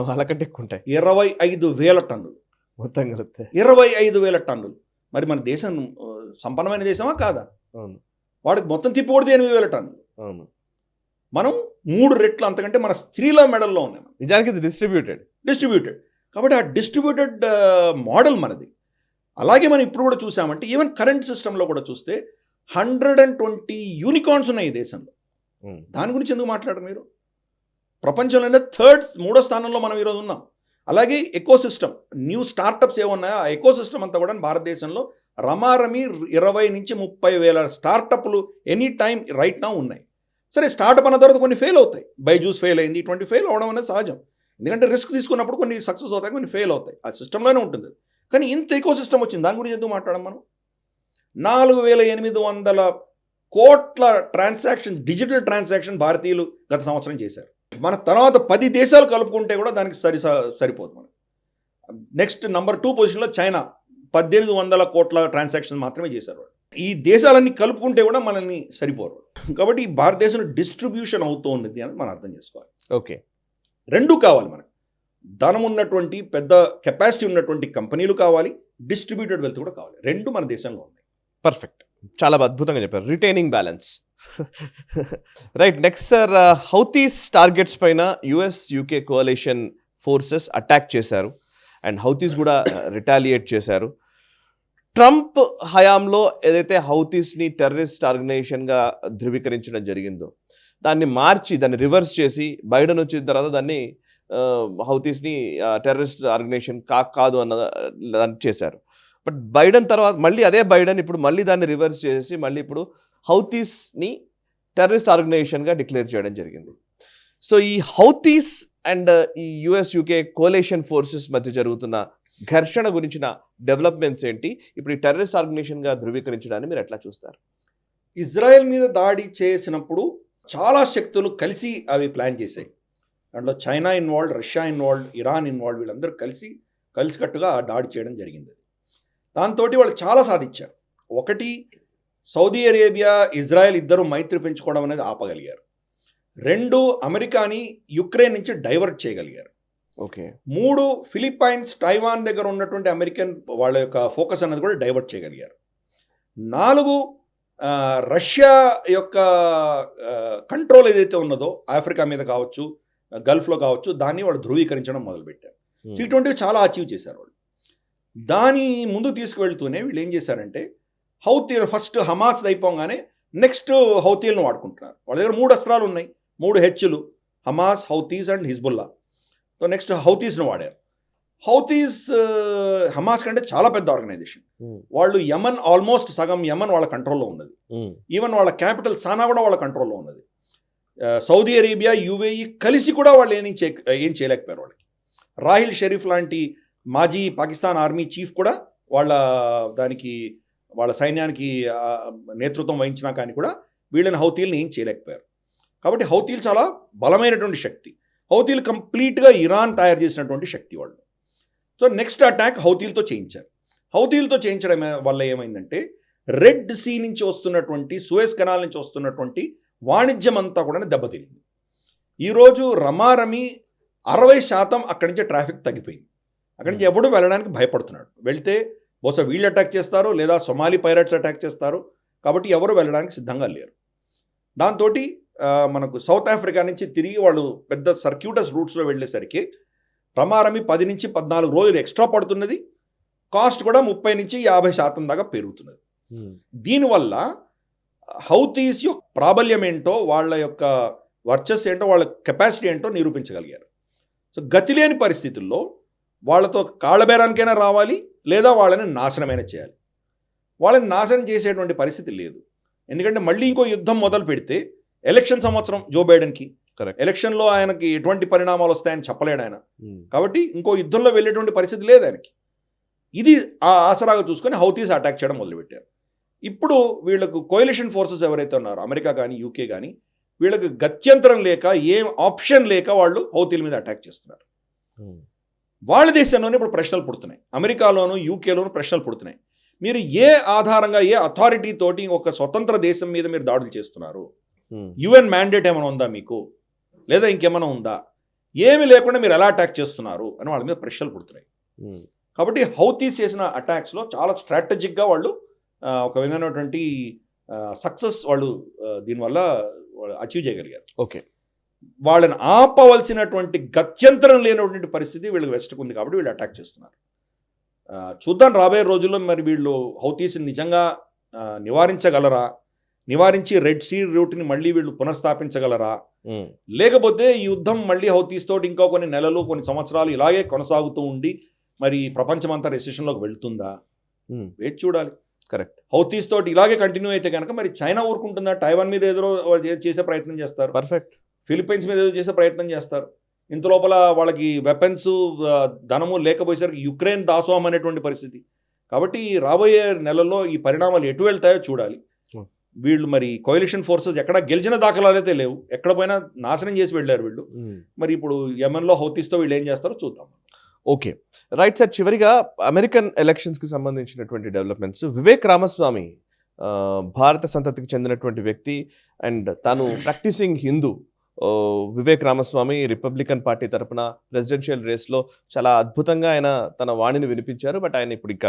S1: వాళ్ళకంటే ఎక్కువ ఉంటాయి.
S2: 25,000 టన్నులు
S1: మొత్తం కలిపితే.
S2: 25,000 టన్నులు. మరి మన దేశం సంపన్నమైన దేశమా కాదా?
S1: అవును.
S2: వాడికి మొత్తం తిప్పికొడితే 8,000 టన్నులు.
S1: అవును.
S2: మనం 3 రెట్లు అంతకంటే మన స్త్రీల మెడల్లో ఉన్నాయి.
S1: నిజానికి ఇది డిస్ట్రిబ్యూటెడ్. కాబట్టి ఆ డిస్ట్రిబ్యూటెడ్ మోడల్ మనది. అలాగే మనం ఇప్పుడు కూడా చూసామంటే ఈవెన్ కరెంట్ సిస్టంలో కూడా చూస్తే 120 యూనికార్న్స్ ఉన్నాయి ఈ దేశంలో. దాని గురించి ఎందుకు మాట్లాడరు మీరు? ప్రపంచంలోనే మూడో స్థానంలో మనం ఈరోజు ఉన్నాం. అలాగే ఎకో సిస్టమ్, న్యూ స్టార్టప్స్ ఏమున్నాయో ఆ ఎకో సిస్టమ్ అంతా కూడా భారతదేశంలో రమారమి 20 నుంచి 30,000 స్టార్టప్లు ఎనీ టైం రైట్ నా ఉన్నాయి. సరే, స్టార్టప్ అన్న తర్వాత కొన్ని ఫెయిల్ అవుతాయి. బైజూస్ ఫెయిల్ అయింది. ఇటువంటి ఫెయిల్ అవడం అనేది సహజం. ఎందుకంటే రిస్క్ తీసుకున్నప్పుడు కొన్ని సక్సెస్ అవుతాయి, కొన్ని ఫెయిల్ అవుతాయి. ఆ సిస్టంలోనే ఉంటుంది. కానీ ఇంత ఎకో సిస్టమ్ వచ్చింది, దాని గురించి ఎందుకు మాట్లాడడం మనం? 4,800 కోట్ల ట్రాన్సాక్షన్, డిజిటల్ ట్రాన్సాక్షన్ భారతీయులు గత సంవత్సరం చేశారు. మన తర్వాత 10 దేశాలు కలుపుకుంటే కూడా దానికి సరిపోదు. మనం నెక్స్ట్ నంబర్ 2 పొజిషన్లో చైనా 1,800 కోట్ల ట్రాన్సాక్షన్ మాత్రమే చేశారు. ఈ దేశాలన్నీ కలుపుకుంటే కూడా మనల్ని సరిపోరు. కాబట్టి ఈ భారతదేశంలో డిస్ట్రిబ్యూషన్ అవుతూ ఉంది అని మనం అర్థం చేసుకోవాలి. ఓకే,
S2: రెండూ కావాలి మనకు. ధనం ఉన్నటువంటి పెద్ద కెపాసిటీ ఉన్నటువంటి కంపెనీలు కావాలి, డిస్ట్రిబ్యూటెడ్ వెల్త్ కూడా కావాలి. రెండు మన దేశంలో ఉన్నాయి.
S1: పర్ఫెక్ట్, చాలా అద్భుతంగా చెప్పారు. Retaining balance. Right, next sir, Houthis targets పైన యుఎస్ యూకే కోalition ఫోర్సెస్ అటాక్ చేశారు అండ్ హౌతీస్ కూడా రిటాలియేట్ చేశారు. ట్రంప్ హయాంలో ఏదైతే హౌతీస్ని టెర్రరిస్ట్ ఆర్గనైజేషన్గా ధృవీకరించడం జరిగిందో దాన్ని మార్చి, దాన్ని రివర్స్ చేసి బైడెన్ వచ్చిన తర్వాత దాన్ని హౌతీస్ని టెర్రరిస్ట్ ఆర్గనైజేషన్ కాదు అన్న దాన్ని చేశారు. బట్ బైడెన్ తర్వాత మళ్ళీ అదే బైడెన్ ఇప్పుడు మళ్ళీ దాన్ని రివర్స్ చేసి మళ్ళీ ఇప్పుడు హౌతీస్ని టెర్రరిస్ట్ ఆర్గనైజేషన్గా డిక్లేర్ చేయడం జరిగింది. సో ఈ హౌతీస్ అండ్ ఈ యుఎస్ యూకే కోalition ఫోర్సెస్ మధ్య జరుగుతున్న ఘర్షణ గురించిన డెవలప్మెంట్స్ ఏంటి? ఇప్పుడు ఈ టెర్రరిస్ట్ ఆర్గనైజేషన్గా ధృవీకరించడాన్ని మీరు ఎట్లా చూస్తారు?
S2: ఇజ్రాయెల్ మీద దాడి చేసినప్పుడు చాలా శక్తులు కలిసి అవి ప్లాన్ చేశాయి. దాంట్లో China involved, Russia involved, Iran involved, వీళ్ళందరూ కలిసికట్టుగా దాడి చేయడం జరిగింది. దాంతో వాళ్ళు చాలా సాధించారు. ఒకటి, సౌదీ అరేబియా, ఇజ్రాయెల్ ఇద్దరు మైత్రి పెంచుకోవడం అనేది ఆపగలిగారు. 2, అమెరికాని యుక్రెయిన్ నుంచి డైవర్ట్ చేయగలిగారు.
S1: ఓకే.
S2: 3, ఫిలిప్పైన్స్, టైవాన్ దగ్గర ఉన్నటువంటి అమెరికన్ వాళ్ళ యొక్క ఫోకస్ అనేది కూడా డైవర్ట్ చేయగలిగారు. 4, రష్యా యొక్క కంట్రోల్ ఏదైతే ఉన్నదో ఆఫ్రికా మీద కావచ్చు, గల్ఫ్లో కావచ్చు, దాన్ని వాళ్ళు ధృవీకరించడం మొదలుపెట్టారు. ఇటువంటివి చాలా అచీవ్ చేశారు వాళ్ళు. దాని ముందు తీసుకువెళ్తూనే వీళ్ళు ఏం చేశారంటే హౌతీ ఫస్ట్ హమాస్ అయిపోగానే నెక్స్ట్ హౌతీలను వాడుకుంటున్నారు. వాళ్ళ దగ్గర 3 అస్త్రాలు ఉన్నాయి, 3 హెచ్లు, Hamas, Houthis and Hezbollah. So next హౌతీస్ను వాడారు. హౌతీస్ హమాస్ కంటే చాలా పెద్ద ఆర్గనైజేషన్. వాళ్ళు యమన్, ఆల్మోస్ట్ సగం యమన్ వాళ్ళ కంట్రోల్లో ఉన్నది. ఈవెన్ వాళ్ళ క్యాపిటల్ సానా కూడా వాళ్ళ కంట్రోల్లో ఉన్నది. సౌదీ అరేబియా, యుఏఈ కలిసి కూడా వాళ్ళు ఏం చేయలేకపోయారు. వాళ్ళకి రాహిల్ షరీఫ్ లాంటి మాజీ పాకిస్తాన్ ఆర్మీ చీఫ్ కూడా వాళ్ళ సైన్యానికి నేతృత్వం వహించినా కానీ కూడా వీళ్ళని హౌతీలను ఏం చేయలేకపోయారు. కాబట్టి హౌతీలు చాలా బలమైనటువంటి శక్తి. హౌతీలు కంప్లీట్గా ఇరాన్ తయారు చేసినటువంటి శక్తి వాళ్ళు. సో నెక్స్ట్ అటాక్ హౌతీలతో చేయించారు. హౌతీలతో చేయించడం వల్ల ఏమైందంటే రెడ్ సీ నుంచి వస్తున్నటువంటి, సూయజ్ కెనాల్ నుంచి వస్తున్నటువంటి వాణిజ్యం అంతా కూడా దెబ్బతింది. ఈరోజు రమారమి 60% అక్కడి నుంచి ట్రాఫిక్ తగ్గిపోయింది. అక్కడి నుంచి ఎవడు వెళ్ళడానికి భయపడుతున్నాడు. వెళ్తే బహుశా వీళ్ళు అటాక్ చేస్తారు, లేదా సొమాలి పైరట్స్ అటాక్ చేస్తారు. కాబట్టి ఎవరు వెళ్ళడానికి సిద్ధంగా లేరు. దాంతో మనకు సౌత్ ఆఫ్రికా నుంచి తిరిగి వాళ్ళు పెద్ద సర్క్యూటస్ రూట్స్లో వెళ్ళేసరికి రమారమి 10 నుంచి 14 రోజులు ఎక్స్ట్రా పడుతున్నది. కాస్ట్ కూడా 30 నుంచి 50% దాకా పెరుగుతున్నది. దీనివల్ల హౌతీస్ యొక్క ప్రాబల్యం ఏంటో, వాళ్ళ యొక్క వర్చస్ ఏంటో, వాళ్ళ కెపాసిటీ ఏంటో నిరూపించగలిగారు. సో గతిలేని పరిస్థితుల్లో వాళ్ళతో కాళ్ళబేరానికైనా రావాలి, లేదా వాళ్ళని నాశనమైనా చేయాలి. వాళ్ళని నాశనం చేసేటువంటి పరిస్థితి లేదు. ఎందుకంటే మళ్ళీ ఇంకో యుద్ధం మొదలు పెడితే ఎలక్షన్ సంవత్సరం జో బైడెన్కి.
S1: Correct.
S2: ఎలక్షన్లో ఆయనకి ఎటువంటి పరిణామాలు వస్తాయని చెప్పలేడు ఆయన.
S1: Hmm.
S2: కాబట్టి ఇంకో యుద్ధంలో వెళ్ళేటువంటి పరిస్థితి లేదు ఆయనకి. ఇది ఆ ఆసరాగా చూసుకొని హౌతీస్ అటాక్ చేయడం మొదలుపెట్టారు. ఇప్పుడు వీళ్ళకు కోయలిషన్ ఫోర్సెస్ ఎవరైతే ఉన్నారో అమెరికా కానీ యూకే కానీ వీళ్ళకి గత్యంతరం లేక ఏం ఆప్షన్ లేక వాళ్ళు హౌతీల మీద అటాక్ చేస్తున్నారు.
S1: Hmm.
S2: వాళ్ళ దేశంలోనే ఇప్పుడు ప్రశ్నలు పుడుతున్నాయి, అమెరికాలోను యూకేలోను ప్రశ్నలు పుడుతున్నాయి. మీరు ఏ ఆధారంగా ఏ అథారిటీ తోటి ఒక స్వతంత్ర దేశం మీద మీరు దాడులు చేస్తున్నారు?
S1: Hmm.
S2: యుఎన్ మ్యాండేట్ ఏమైనా ఉందా మీకు, లేదా ఇంకేమైనా ఉందా? ఏమి లేకుండా మీరు ఎలా అటాక్ చేస్తున్నారు అని వాళ్ళ మీద ప్రశ్నలు పుడుతున్నాయి.
S1: Hmm.
S2: కాబట్టి హౌతీస్ చేసిన అటాక్స్లో చాలా స్ట్రాటజిక్గా వాళ్ళు ఒక విధమైనటువంటి సక్సెస్ వాళ్ళు దీనివల్ల వాళ్ళు అచీవ్ చేయగలిగారు.
S1: ఓకే,
S2: వాళ్ళని ఆపవలసినటువంటి గత్యంతరం లేనటువంటి పరిస్థితి వీళ్ళకి వెస్ట్కు ఉంది కాబట్టి వీళ్ళు అటాక్ చేస్తున్నారు. చూద్దాం రాబోయే రోజుల్లో మరి వీళ్ళు హౌతీస్ని నిజంగా నివారించగలరా, నివారించి రెడ్ సీ రూట్ని మళ్ళీ వీళ్ళు పునఃస్థాపించగలరా, లేకపోతే ఈ యుద్ధం మళ్ళీ హౌతీస్ తోటి ఇంకా కొన్ని నెలలు కొన్ని సంవత్సరాలు ఇలాగే కొనసాగుతూ ఉండి మరి ప్రపంచమంతా రెసిషన్లోకి వెళ్తుందా వేచి చూడాలి.
S1: కరెక్ట్.
S2: హౌతీస్ తోటి ఇలాగే కంటిన్యూ అయితే కనుక మరి చైనా ఊరుకుంటుందా? టైవాన్ మీద ఏదో చేసే ప్రయత్నం చేస్తారు,
S1: పర్ఫెక్ట్.
S2: ఫిలిప్పైన్స్ మీద ఏదో చేసే ప్రయత్నం చేస్తారు. ఇంత లోపల వాళ్ళకి వెపన్స్ ధనము లేకపోయేసరికి యుక్రెయిన్ దాసోహం అనేటువంటి పరిస్థితి. కాబట్టి రాబోయే నెలల్లో ఈ పరిణామాలు ఎటు వెళ్తాయో చూడాలి. వీళ్ళు మరి కోయలిషన్ ఫోర్సెస్ ఎక్కడ గెలిచిన దాఖలాలు అయితే లేవు, ఎక్కడ పోయినా నాశనం చేసి వెళ్ళారు వీళ్ళు. మరి ఇప్పుడు యెమెన్లో హౌతీస్తో వీళ్ళు ఏం చేస్తారో చూద్దాం.
S1: Okay, right sir. చివరిగా అమెరికన్ ఎలక్షన్స్కి సంబంధించినటువంటి డెవలప్మెంట్స్. వివేక్ రామస్వామి భారత సంతతికి చెందినటువంటి వ్యక్తి అండ్ తాను practising Hindu. Vivek Ramaswamy Republican party తరఫున ప్రెసిడెన్షియల్ రేస్లో చాలా అద్భుతంగా ఆయన తన వాణిని వినిపించారు. బట్ ఆయన ఇప్పుడు ఇక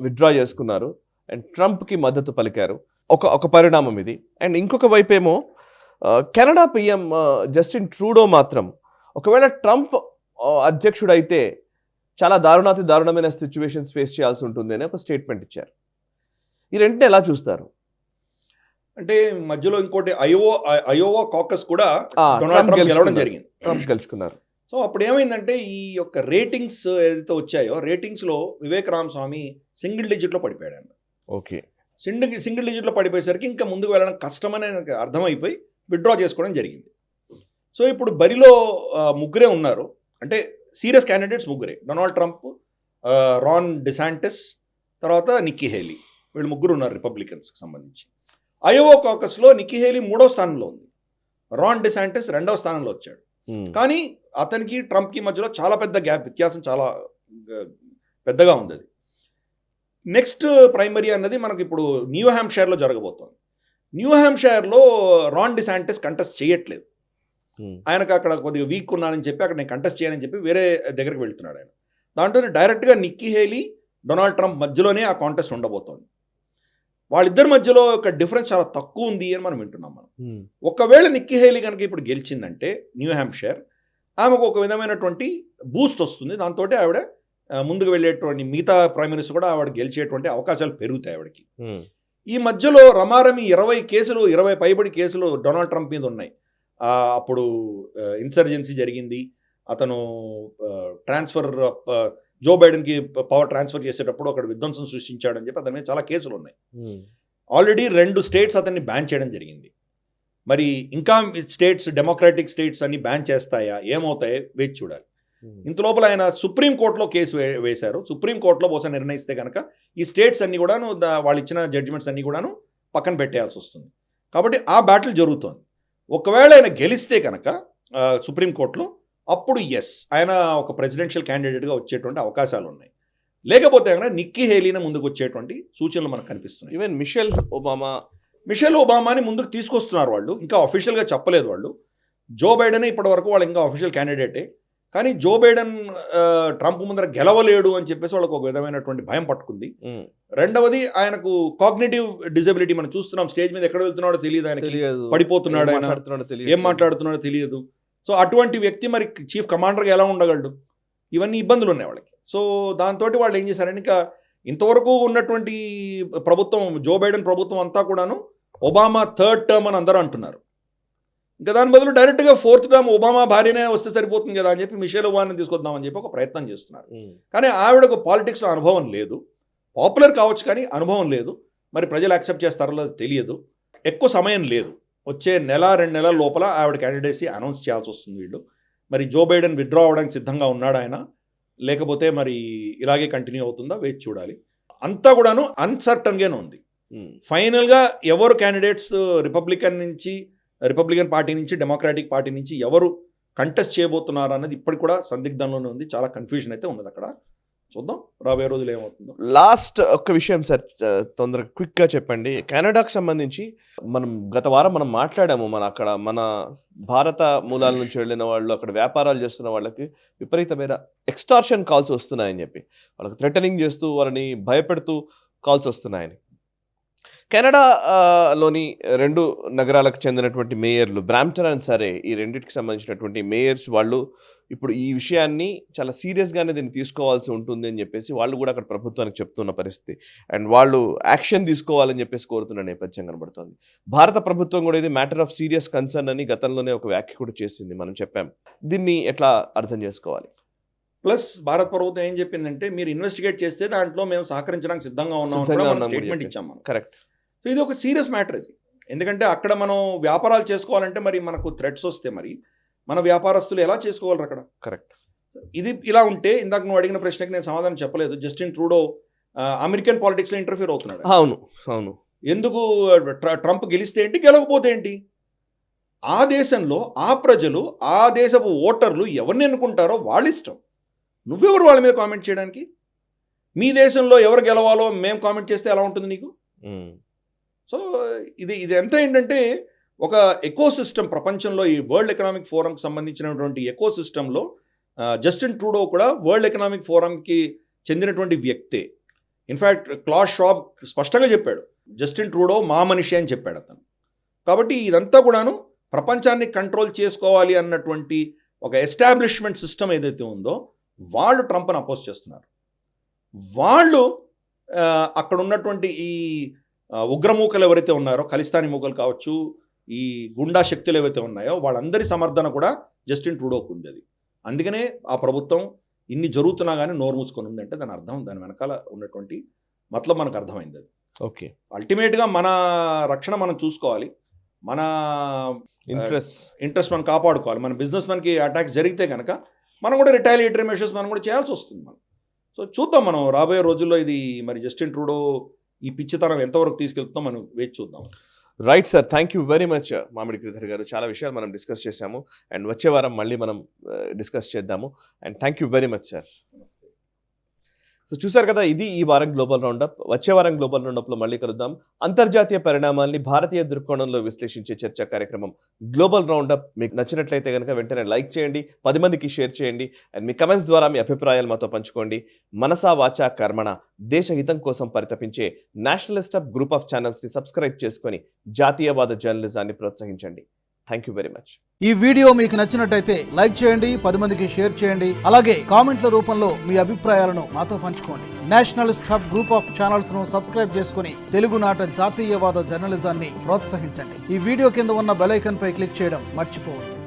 S1: విత్డ్రా చేసుకున్నారు అండ్ ట్రంప్కి మద్దతు పలికారు. ఒక పరిణామం ఇది. అండ్ ఇంకొక వైపు ఏమో కెనడా పిఎం జస్టిన్ ట్రూడో మాత్రం ఒకవేళ ట్రంప్ అధ్యక్షుడైతే చాలా దారుణాతి దారుణమైన సిచ్యువేషన్స్ ఫేస్ చేయాల్సి ఉంటుంది అని ఒక స్టేట్మెంట్ ఇచ్చారు. ఈ రెంటిని ఎలా చూస్తారు?
S2: అంటే మధ్యలో ఇంకోటి అయోవా కాకస్ కూడా డొనాల్డ్ ట్రంప్ గెలవడం జరిగింది,
S1: ట్రంప్ గెలుచుకున్నారు.
S2: సో అప్పుడు ఏమైందంటే ఈ యొక్క రేటింగ్స్ ఏదైతే వచ్చాయో రేటింగ్స్లో వివేక్ రామస్వామి సింగిల్ డిజిట్లో పడిపోయాడు ఆయన.
S1: ఓకే,
S2: సింగిల్ డిజిట్లో పడిపోయేసరికి ఇంకా ముందుకు వెళ్ళడం కష్టమని ఆయనకు అర్థమైపోయి విత్డ్రా చేసుకోవడం జరిగింది. సో ఇప్పుడు బరిలో ముగ్గురే ఉన్నారు, అంటే సీరియస్ క్యాండిడేట్స్ ముగ్గురే. డొనాల్డ్ ట్రంప్, రాన్ డిసాంటిస్, తర్వాత నిక్కీ హేలీ. వీళ్ళు ముగ్గురు ఉన్నారు రిపబ్లికన్స్కి సంబంధించి. అయోవా కాకస్లో నిక్కీ హేలీ 3వ స్థానంలో ఉంది, రాన్ డిసాంటిస్ 2వ స్థానంలో వచ్చాడు. కానీ అతనికి ట్రంప్కి మధ్యలో చాలా పెద్ద గ్యాప్, వ్యత్యాసం చాలా పెద్దగా ఉంది. అది నెక్స్ట్ ప్రైమరీ అన్నది మనకి ఇప్పుడు న్యూ హ్యాంప్షైర్లో జరగబోతోంది. న్యూ హ్యాంప్షైర్లో రాన్ డిసాంటిస్ కంటెస్ట్ చేయట్లేదు. ఆయనకు అక్కడ కొద్దిగా వీక్ ఉన్నానని చెప్పి అక్కడ నేను కంటెస్ట్ చేయనని చెప్పి వేరే దగ్గరికి వెళ్తున్నాడు ఆయన. దాంట్లో డైరెక్ట్గా నిక్కీ హేలీ, డొనాల్డ్ ట్రంప్ మధ్యలోనే ఆ కాంటెస్ట్ ఉండబోతోంది. వాళ్ళిద్దరి మధ్యలో ఒక డిఫరెన్స్ చాలా తక్కువ ఉంది అని మనం వింటున్నాం. మనం ఒకవేళ నిక్కీ హేలీ కనుక ఇప్పుడు గెలిచిందంటే న్యూ హ్యాంప్షైర్, ఆమెకు ఒక విధమైనటువంటి బూస్ట్ వస్తుంది. దాంతో ఆవిడ ముందుకు వెళ్ళేటువంటి మిగతా ప్రైమ్ మినిస్టర్ కూడా ఆవిడ గెలిచేటువంటి అవకాశాలు పెరుగుతాయి ఆవిడకి. ఈ మధ్యలో రమారమి 20 పైబడి కేసులు డొనాల్డ్ ట్రంప్ మీద ఉన్నాయి. అప్పుడు ఇన్సర్జెన్సీ జరిగింది, అతను ట్రాన్స్ఫర్ జో బైడెన్కి పవర్ ట్రాన్స్ఫర్ చేసేటప్పుడు అక్కడ విధ్వంసం సృష్టించాడని చెప్పి అతని మీద చాలా కేసులు ఉన్నాయి. ఆల్రెడీ 2 స్టేట్స్ అతన్ని బ్యాన్ చేయడం జరిగింది. మరి ఇంకా స్టేట్స్, డెమోక్రాటిక్ స్టేట్స్ అన్ని బ్యాన్ చేస్తాయా, ఏమవుతాయో వేచి చూడాలి. ఇంత లోపల ఆయన సుప్రీంకోర్టులో కేసు వేశారు. సుప్రీంకోర్టులో బహుశా నిర్ణయిస్తే కనుక ఈ స్టేట్స్ అన్ని కూడాను వాళ్ళు ఇచ్చిన జడ్జిమెంట్స్ అన్ని కూడాను పక్కన పెట్టేయాల్సి వస్తుంది. కాబట్టి ఆ బ్యాటిల్ జరుగుతోంది. ఒకవేళ ఆయన గెలిస్తే కనుక సుప్రీంకోర్టులో, అప్పుడు ఆయన ఒక ప్రెసిడెన్షియల్ క్యాండిడేట్గా వచ్చేటువంటి అవకాశాలు ఉన్నాయి. లేకపోతే కనుక నిక్కీ హేలీని ముందుకు వచ్చేటువంటి సూచనలు మనకు కనిపిస్తున్నాయి.
S1: ఈవెన్ మిషెల్
S2: ఒబామాని ముందుకు తీసుకొస్తున్నారు వాళ్ళు. ఇంకా అఫీషియల్గా చెప్పలేదు వాళ్ళు. జో బైడెన్ ఇప్పటి వరకు వాళ్ళు ఇంకా అఫీషియల్ క్యాండిడేటే. కానీ జో బైడెన్ ట్రంప్ ముందర గెలవలేడు అని చెప్పేసి వాళ్ళకు ఒక విధమైనటువంటి భయం పట్టుకుంది. రెండవది, ఆయనకు కాగ్నిటివ్ డిజబిలిటీ మనం చూస్తున్నాం. స్టేజ్ మీద ఎక్కడ వెళ్తున్నాడో తెలియదు, ఆయనకి పడిపోతున్నాడు, ఆయన ఏం మాట్లాడుతున్నాడో తెలియదు. సో అటువంటి వ్యక్తి మరి చీఫ్ కమాండర్గా ఎలా ఉండగలడు? ఇవన్నీ ఇబ్బందులు ఉన్నాయి వాళ్ళకి. సో దాంతో వాళ్ళు ఏం చేశారంటే, ఇంకా ఇంతవరకు ఉన్నటువంటి ప్రభుత్వం, జో బైడెన్ ప్రభుత్వం అంతా కూడాను ఒబామా 3rd టర్మ్ అని అందరూ అంటున్నారు. ఇంకా దాని బదులు డైరెక్ట్గా 4th టర్మ్ ఒబామా భార్యనే వస్తే సరిపోతుంది కదా అని చెప్పి మిషేల్ ఒబామాని తీసుకొద్దామని చెప్పి ఒక ప్రయత్నం చేస్తున్నారు. కానీ ఆవిడకు పాలిటిక్స్లో అనుభవం లేదు, పాపులర్ కావచ్చు కానీ అనుభవం లేదు. మరి ప్రజలు యాక్సెప్ట్ చేస్తారో తెలియదు, ఎక్కువ సమయం లేదు. వచ్చే నెల 2 నెలల లోపల ఆవిడ క్యాండిడేసీ అనౌన్స్ చేయాల్సి వస్తుంది వీళ్ళు. మరి జో బైడెన్ విత్డ్రా అవ్వడానికి సిద్ధంగా ఉన్నాడు ఆయన, లేకపోతే మరి ఇలాగే కంటిన్యూ అవుతుందా వేచి చూడాలి. అంతా కూడాను అన్సర్టన్గానే ఉంది. ఫైనల్గా ఎవరు క్యాండిడేట్స్ రిపబ్లికన్ పార్టీ నుంచి డెమోక్రాటిక్ పార్టీ నుంచి ఎవరు కంటెస్ట్ చేయబోతున్నారు అన్నది ఇప్పటికి కూడా సందిగ్ధంలోనే ఉంది. చాలా కన్ఫ్యూజన్ అయితే ఉన్నది అక్కడ. చూద్దాం రాబోయే రోజులు ఏమవుతుందో.
S1: లాస్ట్ ఒక్క విషయం సార్, తొందరగా క్విక్గా చెప్పండి. కెనడాకు సంబంధించి గత వారం మనం మాట్లాడాము. మన భారత మూలాల నుంచి వెళ్ళిన వాళ్ళు, అక్కడ వ్యాపారాలు చేస్తున్న వాళ్ళకి విపరీతమైన ఎక్స్టార్షన్ కాల్స్ వస్తున్నాయని చెప్పి, వాళ్ళకి థ్రెటనింగ్ చేస్తూ వాళ్ళని భయపెడుతూ కాల్స్ వస్తున్నాయని. కెనడాలోని 2 నగరాలకు చెందినటువంటి మేయర్లు, బ్రాంప్టన్ అండ్ సరే, ఈ రెండింటికి సంబంధించినటువంటి మేయర్స్ వాళ్ళు ఇప్పుడు ఈ విషయాన్ని చాలా సీరియస్గానే దీన్ని తీసుకోవాల్సి ఉంటుంది అని చెప్పేసి వాళ్ళు కూడా అక్కడ ప్రభుత్వానికి చెప్తున్న పరిస్థితి, అండ్ వాళ్ళు యాక్షన్ తీసుకోవాలని చెప్పేసి కోరుతున్న నేపథ్యం కనబడుతుంది. భారత ప్రభుత్వం కూడా ఇది మ్యాటర్ ఆఫ్ సీరియస్ కన్సర్న్ అని గతంలోనే ఒక వ్యాఖ్య కూడా చేసింది, మనం చెప్పాం. దీన్ని ఎట్లా అర్థం చేసుకోవాలి?
S2: ప్లస్ భారత ప్రభుత్వం ఏం చెప్పిందంటే, మీరు ఇన్వెస్టిగేట్ చేస్తే దాంట్లో మేము సహకరించడానికి సిద్ధంగా ఉన్నాం స్టేట్మెంట్ ఇచ్చాం మనం.
S1: కరెక్ట్.
S2: సో ఇది ఒక సీరియస్ మ్యాటర్ ఇది. ఎందుకంటే అక్కడ మనం వ్యాపారాలు చేసుకోవాలంటే మరి మనకు థ్రెట్స్ వస్తే మరి మన వ్యాపారస్తులు ఎలా చేసుకోవాలి అక్కడ? కరెక్ట్. ఇది ఇలా ఉంటే ఇందాక నువ్వు అడిగిన ప్రశ్నకి నేను సమాధానం చెప్పలేదు. జస్టిన్ ట్రూడో అమెరికన్ పాలిటిక్స్లో ఇంటర్ఫియర్ అవుతున్నాడు.
S1: అవును.
S2: ఎందుకు? ట్రంప్ గెలిస్తే ఏంటి, గెలవకపోతే ఏంటి? ఆ దేశంలో ఆ ప్రజలు, ఆ దేశపు ఓటర్లు ఎవరిని ఎన్నుకుంటారో వాళ్ళ ఇష్టం. నువ్వెవరు వాళ్ళ మీద కామెంట్ చేయడానికి? మీ దేశంలో ఎవరు గెలవాలో మేము కామెంట్ చేస్తే ఎలా ఉంటుంది నీకు? సో ఇది ఎంత ఏంటంటే ఒక ఎకో సిస్టమ్ ప్రపంచంలో, ఈ వరల్డ్ ఎకనామిక్ ఫోరంకి సంబంధించినటువంటి ఎకో సిస్టంలో జస్టిన్ ట్రూడో కూడా వరల్డ్ ఎకనామిక్ ఫోరంకి చెందినటువంటి వ్యక్తే. ఇన్ఫ్యాక్ట్ క్లాస్ షాబ్ స్పష్టంగా చెప్పాడు, జస్టిన్ ట్రూడో మా మనిషి అని చెప్పాడు అతను. కాబట్టి ఇదంతా కూడాను ప్రపంచాన్ని కంట్రోల్ చేసుకోవాలి అన్నటువంటి ఒక ఎస్టాబ్లిష్మెంట్ సిస్టమ్ ఏదైతే ఉందో వాళ్ళు ట్రంప్ని అపోజ్ చేస్తున్నారు. వాళ్ళు అక్కడ ఉన్నటువంటి ఈ ఉగ్రమూకలు ఎవరైతే ఉన్నారో, ఖలిస్తానీ మూకలు కావచ్చు, ఈ గుండా శక్తులు ఏవైతే ఉన్నాయో వాళ్ళందరి సమర్థన కూడా జస్టిన్ ట్రూడోకు ఉంది. అది అందుకనే ఆ ప్రభుత్వం ఇన్ని జరుగుతున్నా కానీ నోరు మూసుకొని ఉందంటే దాని అర్థం, దాని వెనకాల ఉన్నటువంటి మతలబ్ మనకు అర్థమైంది. అది ఓకే. అల్టిమేట్గా మన రక్షణ మనం చూసుకోవాలి, మన ఇంట్రెస్ట్ మనం కాపాడుకోవాలి. మన బిజినెస్ మనకి అటాక్స్ జరిగితే కనుక మనం కూడా రిటాలియేటరీ మెషర్స్ మనం కూడా చేయాల్సి వస్తుంది మనం. సో చూద్దాం మనం రాబోయే రోజుల్లో ఇది మరి జస్టిన్ ట్రూడో ఈ పిచ్చితనం ఎంతవరకు తీసుకెళ్తుందో మనం వేచి చూద్దాం.
S1: Right sir, thank you very much మామిడి గిరిధర్ గారు. చాలా విషయాలు మనం డిస్కస్ చేశాము, అండ్ వచ్చే వారం మళ్ళీ మనం డిస్కస్ చేద్దాము. And thank you very much sir. So చూసారు కదా, ఇది ఈ వారం గ్లోబల్ రౌండప్. వచ్చే వారం గ్లోబల్ రౌండప్లో మళ్ళీ కలుద్దాం. అంతర్జాతీయ పరిణామాల్ని భారతీయ దృక్కోణంలో విశ్లేషించే చర్చా కార్యక్రమం గ్లోబల్ రౌండప్ మీకు నచ్చినట్లయితే కనుక వెంటనే లైక్ చేయండి, 10 మందికి షేర్ చేయండి, అండ్ మీ కమెంట్స్ ద్వారా మీ అభిప్రాయాలు మాతో పంచుకోండి. మనసా వాచా కర్మణ, దేశ హితం కోసం పరితపించే నేషనలిస్ట్ గ్రూప్ ఆఫ్ ఛానల్స్ని సబ్స్క్రైబ్ చేసుకొని జాతీయవాద జర్నలిజాన్ని ప్రోత్సహించండి. Thank you very much.
S3: ఈ వీడియో మీకు నచ్చినట్టయితే లైక్ చేయండి, 10 మందికి షేర్ చేయండి, అలాగే కామెంట్ల రూపంలో మీ అభిప్రాయాలను మాతో పంచుకోండి. Nationalist hub group of channels ను సబ్స్క్రైబ్ చేసుకుని తెలుగునాట జాతీయవాద జర్నలిజాన్ని ప్రోత్సహించండి. ఈ వీడియో కింద ఉన్న బెల్ ఐకాన్ పై క్లిక్ చేయడం మర్చిపోవద్దు.